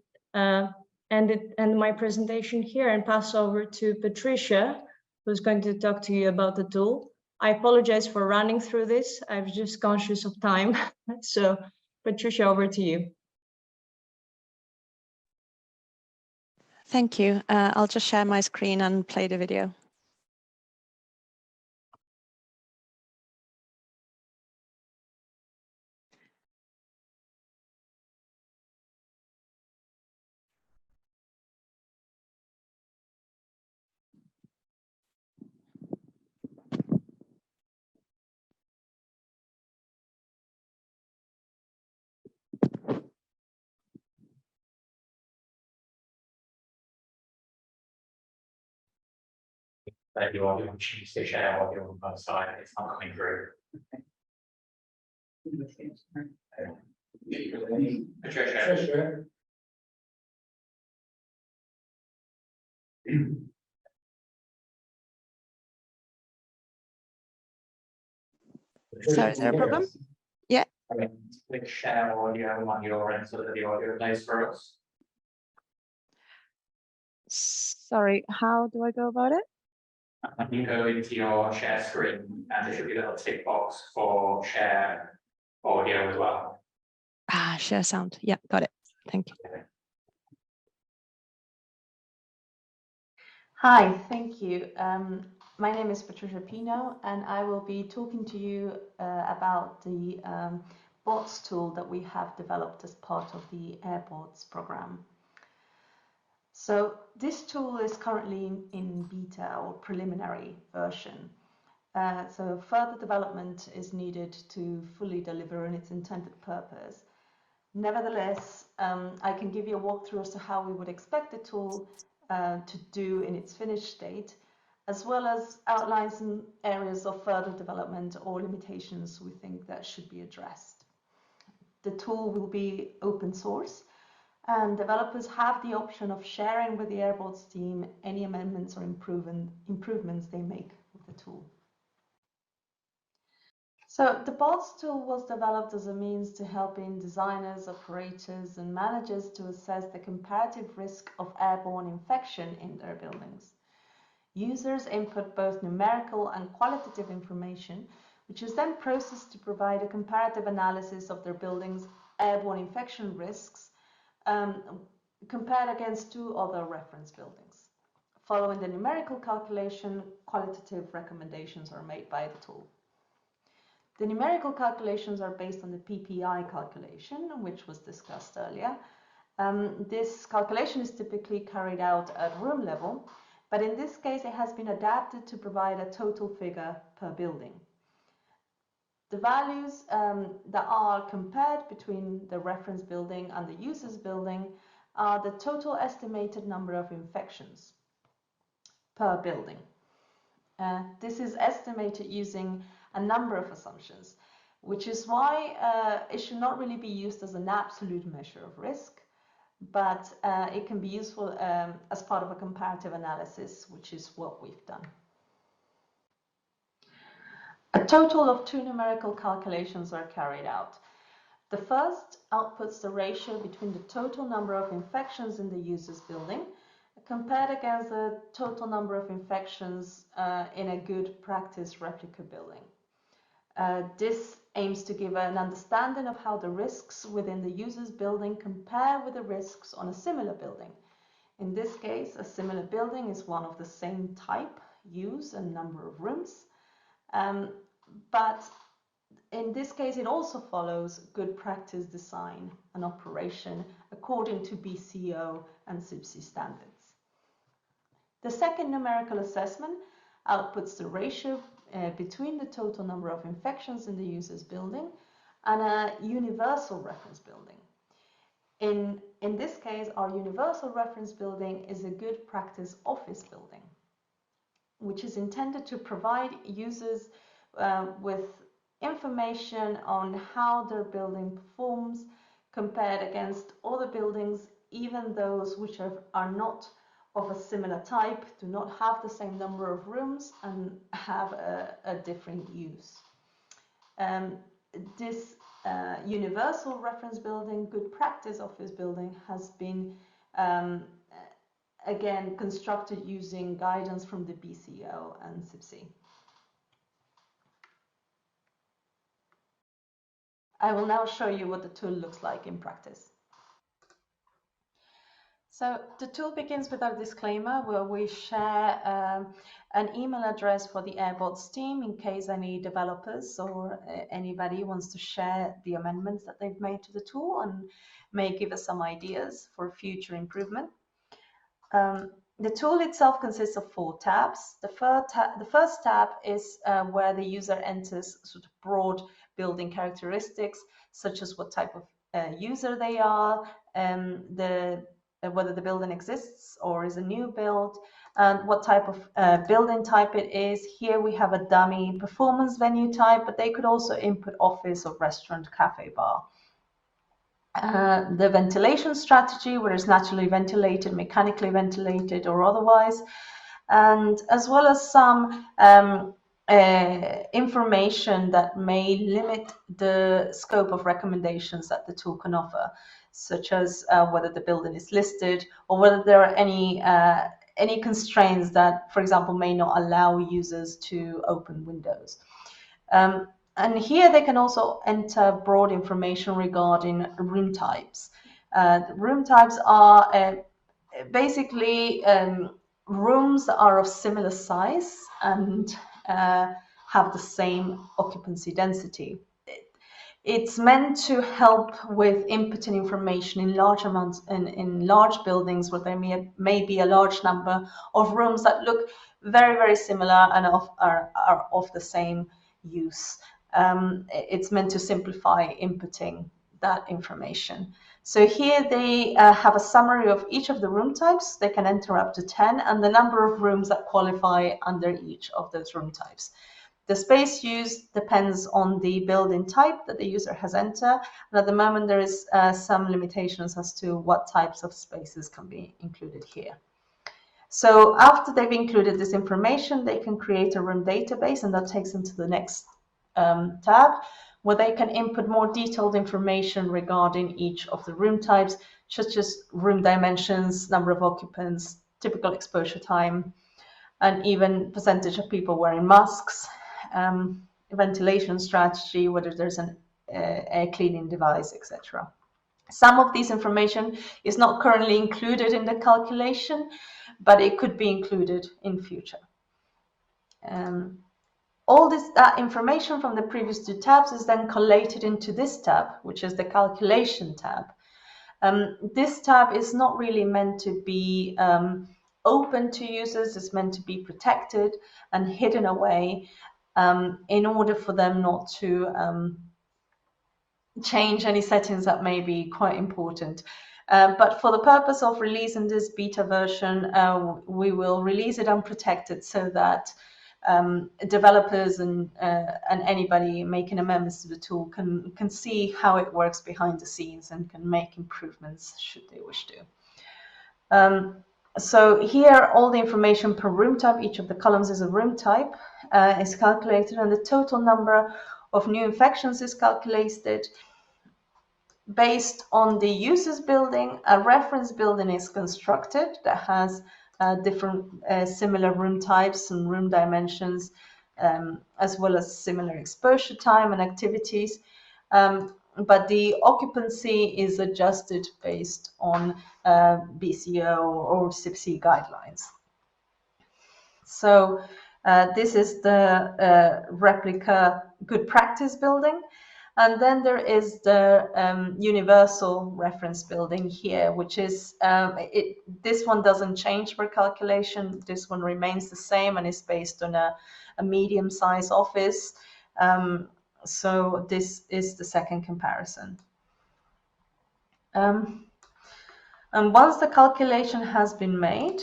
end my presentation here and pass over to Patricia, who's going to talk to you about the tool. I apologize for running through this. I was just conscious of time. So Patricia, over to you. Thank you. I'll just share my screen and play the video. That you are doing choose to share what you're on the side, it's not coming through. Patricia. So is there a problem? Yeah. Click share audio on your end so that the audio plays for us. Sorry, how do I go about it? You go into your share screen and there should be a little tick box for share audio as well. Ah, share sound. Yeah, got it. Thank you. Hi, thank you. My name is Patricia Pino, and I will be talking to you about the bots tool that we have developed as part of the AIRBODS program. So this tool is currently in beta or preliminary version. So further development is needed to fully deliver on its intended purpose. Nevertheless, I can give you a walkthrough as to how we would expect the tool to do in its finished state, as well as outline some areas of further development or limitations we think that should be addressed. The tool will be open source, and developers have the option of sharing with the AIRBODS team any amendments or improvements they make with the tool. So the BODS tool was developed as a means to helping designers, operators, and managers to assess the comparative risk of airborne infection in their buildings. Users input both numerical and qualitative information, which is then processed to provide a comparative analysis of their building's airborne infection risks compared against 2 other reference buildings. Following the numerical calculation, qualitative recommendations are made by the tool. The numerical calculations are based on the PPI calculation, which was discussed earlier. This calculation is typically carried out at room level, but in this case it has been adapted to provide a total figure per building. The values that are compared between the reference building and the user's building are the total estimated number of infections per building. This is estimated using a number of assumptions, which is why it should not really be used as an absolute measure of risk, but it can be useful as part of a comparative analysis, which is what we've done. A total of 2 numerical calculations are carried out. The first outputs the ratio between the total number of infections in the user's building compared against the total number of infections in a good practice replica building. This aims to give an understanding of how the risks within the user's building compare with the risks on a similar building. In this case, a similar building is one of the same type, use, and number of rooms. But in this case, it also follows good practice design and operation according to BCO and SIBC standards. The second numerical assessment outputs the ratio between the total number of infections in the user's building and a universal reference building. In this case, our universal reference building is a good practice office building, which is intended to provide users with information on how their building performs compared against other buildings, even those which are not of a similar type, do not have the same number of rooms, and have a different use. This universal reference building, good practice office building, has been again constructed using guidance from the BCO and SIBC. I will now show you what the tool looks like in practice. So the tool begins with our disclaimer, where we share an email address for the AIRBODS team in case any developers or anybody wants to share the amendments that they've made to the tool and may give us some ideas for future improvement. The tool itself consists of 4 tabs. The first tab is where the user enters sort of broad building characteristics, such as what type of user they are, whether the building exists or is a new build, and what type of building type it is. Here we have a dummy performance venue type, but they could also input office or restaurant, cafe, bar. The ventilation strategy, where it's naturally ventilated, mechanically ventilated, or otherwise, and as well as some information that may limit the scope of recommendations that the tool can offer, such as whether the building is listed or whether there are any constraints that, for example, may not allow users to open windows. And here they can also enter broad information regarding room types. Room types are basically rooms that are of similar size and have the same occupancy density. It's meant to help with inputting information in large amounts in large buildings where there may be a large number of rooms that look very, very similar and are of the same use. It's meant to simplify inputting that information. So here they have a summary of each of the room types. They can enter up to 10, and the number of rooms that qualify under each of those room types. The space used depends on the building type that the user has entered, and at the moment there is some limitations as to what types of spaces can be included here. So after they've included this information, they can create a room database, and that takes them to the next tab, where they can input more detailed information regarding each of the room types, such as room dimensions, number of occupants, typical exposure time, and even percentage of people wearing masks, ventilation strategy, whether there's an air cleaning device, etc. Some of this information is not currently included in the calculation, but it could be included in future. All that information from the previous two tabs is then collated into this tab, which is the calculation tab. This tab is not really meant to be open to users. It's meant to be protected and hidden away in order for them not to change any settings that may be quite important. But for the purpose of releasing this beta version, we will release it unprotected so that developers and anybody making amendments to the tool can see how it works behind the scenes and can make improvements should they wish to. So here, all the information per room type, each of the columns is a room type, is calculated, and the total number of new infections is calculated. Based on the user's building, a reference building is constructed that has different similar room types and room dimensions, as well as similar exposure time and activities. But the occupancy is adjusted based on BCO or CIPC guidelines. So this is the replica good practice building. And then there is the universal reference building here, which is, this one doesn't change per calculation. This one remains the same and is based on a medium-sized office. So this is the second comparison. And once the calculation has been made,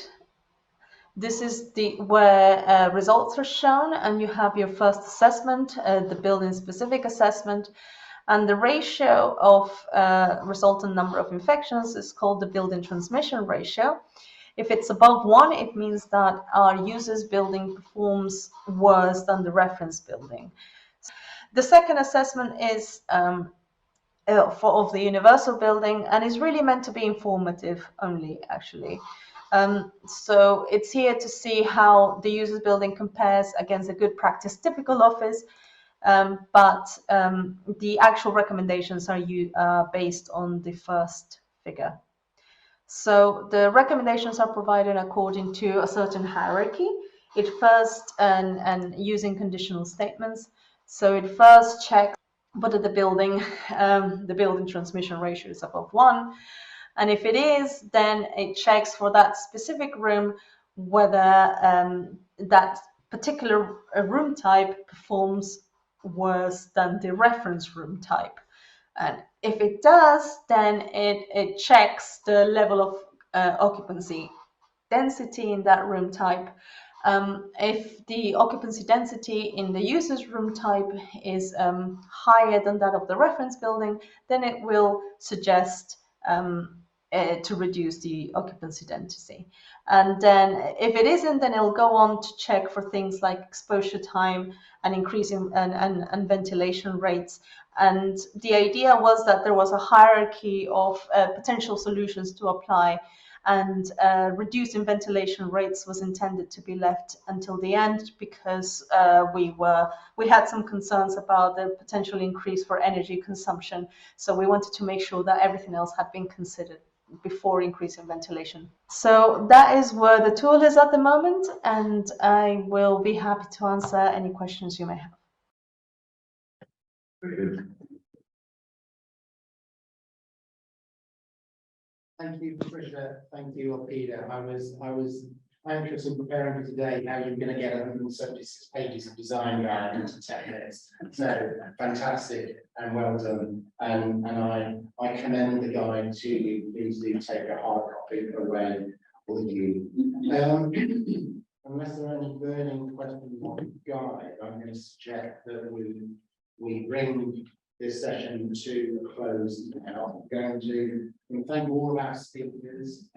this is where results are shown, and you have your first assessment, the building-specific assessment, and the ratio of resultant number of infections is called the building transmission ratio. If it's above 1, it means that our user's building performs worse than the reference building. The second assessment is of the universal building, and is really meant to be informative only, actually. So it's here to see how the user's building compares against a good practice typical office, but the actual recommendations are based on the first figure. So the recommendations are provided according to a certain hierarchy. It first, and using conditional statements, so it first checks whether the building transmission ratio is above 1. And if it is, then it checks for that specific room whether that particular room type performs worse than the reference room type. And if it does, then it checks the level of occupancy density in that room type. If the occupancy density in the user's room type is higher than that of the reference building, then it will suggest to reduce the occupancy density. And then if it isn't, then it'll go on to check for things like exposure time and increasing and ventilation rates. And the idea was that there was a hierarchy of potential solutions to apply, and reducing ventilation rates was intended to be left until the end, because we had some concerns about the potential increase for energy consumption. So we wanted to make sure that everything else had been considered before increasing ventilation. So that is where the tool is at the moment, and I will be happy to answer any questions you may have. Thank you, Patricia. Thank you, Peter. My interest in preparing for today, how you're going to get 176 pages of design guide into 10 minutes. So fantastic and well done. And I commend the guide to you. Please do take a hard copy away with you. unless there are any burning questions on the guide, I'm going to suggest that we bring this session to a close now. I'm going to thank all of our speakers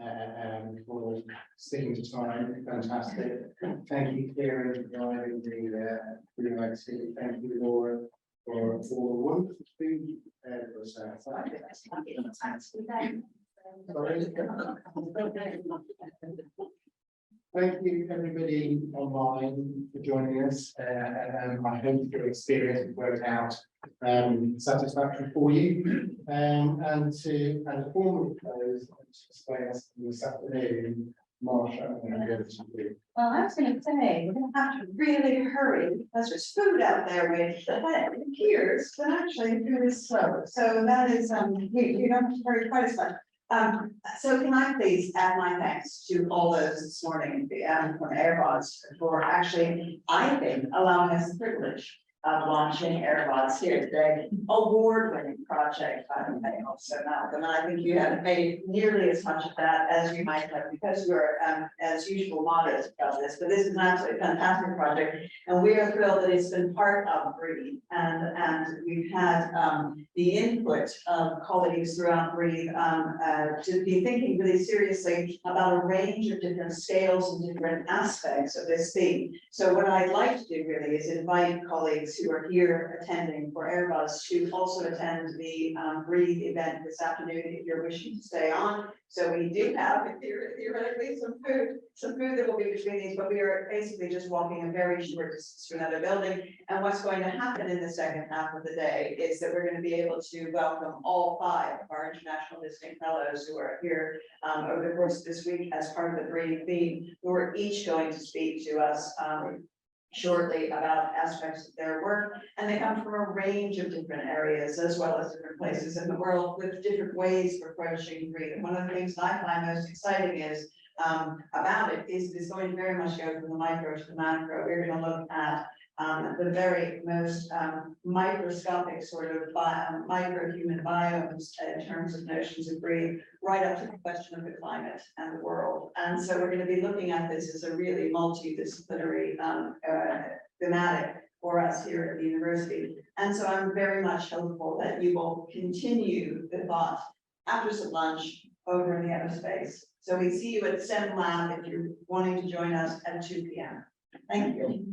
for sticking to time. Fantastic. Thank you, Kieran, for driving the green speak. Thank you, Laura, for the wonderful food for us outside. Sorry. Thank you, everybody online for joining us. I hope your experience worked out satisfactory for you. And to formally close, to explain us this afternoon, Marsha, I'm going to go to you. Well, I was going to say, we're going to have to really hurry because there's food out there waiting, but it appears that actually food is slow. So that is, we don't have to hurry quite as much. So can I please add my thanks to all those this morning from AIRBODS for actually, I think, allowing us the privilege of launching AIRBODS here today. Award-winning project, by the way, also Malcolm, and I think you haven't made nearly as much of that as you might have because you're, as usual, modest about this. But this is an absolutely fantastic project, and we are thrilled that it's been part of BREATHE, and we've had the input of colleagues throughout BREATHE to be thinking really seriously about a range of different scales and different aspects of this theme. So what I'd like to do really is invite colleagues who are here attending for AIRBODS to also attend the BREATHE event this afternoon if you're wishing to stay on. So we do have theoretically some food that will be between these, but we are basically just walking a very short distance to another building. And what's going to happen in the second half of the day is that we're going to be able to welcome all 5 of our international visiting fellows who are here over the course of this week as part of the BREATHE theme, who are each going to speak to us shortly about aspects of their work, and they come from a range of different areas as well as different places in the world with different ways of approaching BREATHE. And one of the things that I find most exciting is about it is it's going to very much go from the micro to the macro. We're going to look at the very most microscopic sort of micro-human biomes in terms of notions of BREATHE, right up to the question of the climate and the world. And so we're going to be looking at this as a really multidisciplinary thematic for us here at the university. And so I'm very much hopeful that you will continue the thought after some lunch over in the other space. So we see you at STEM Lab if you're wanting to join us at 2 p.m. Thank you.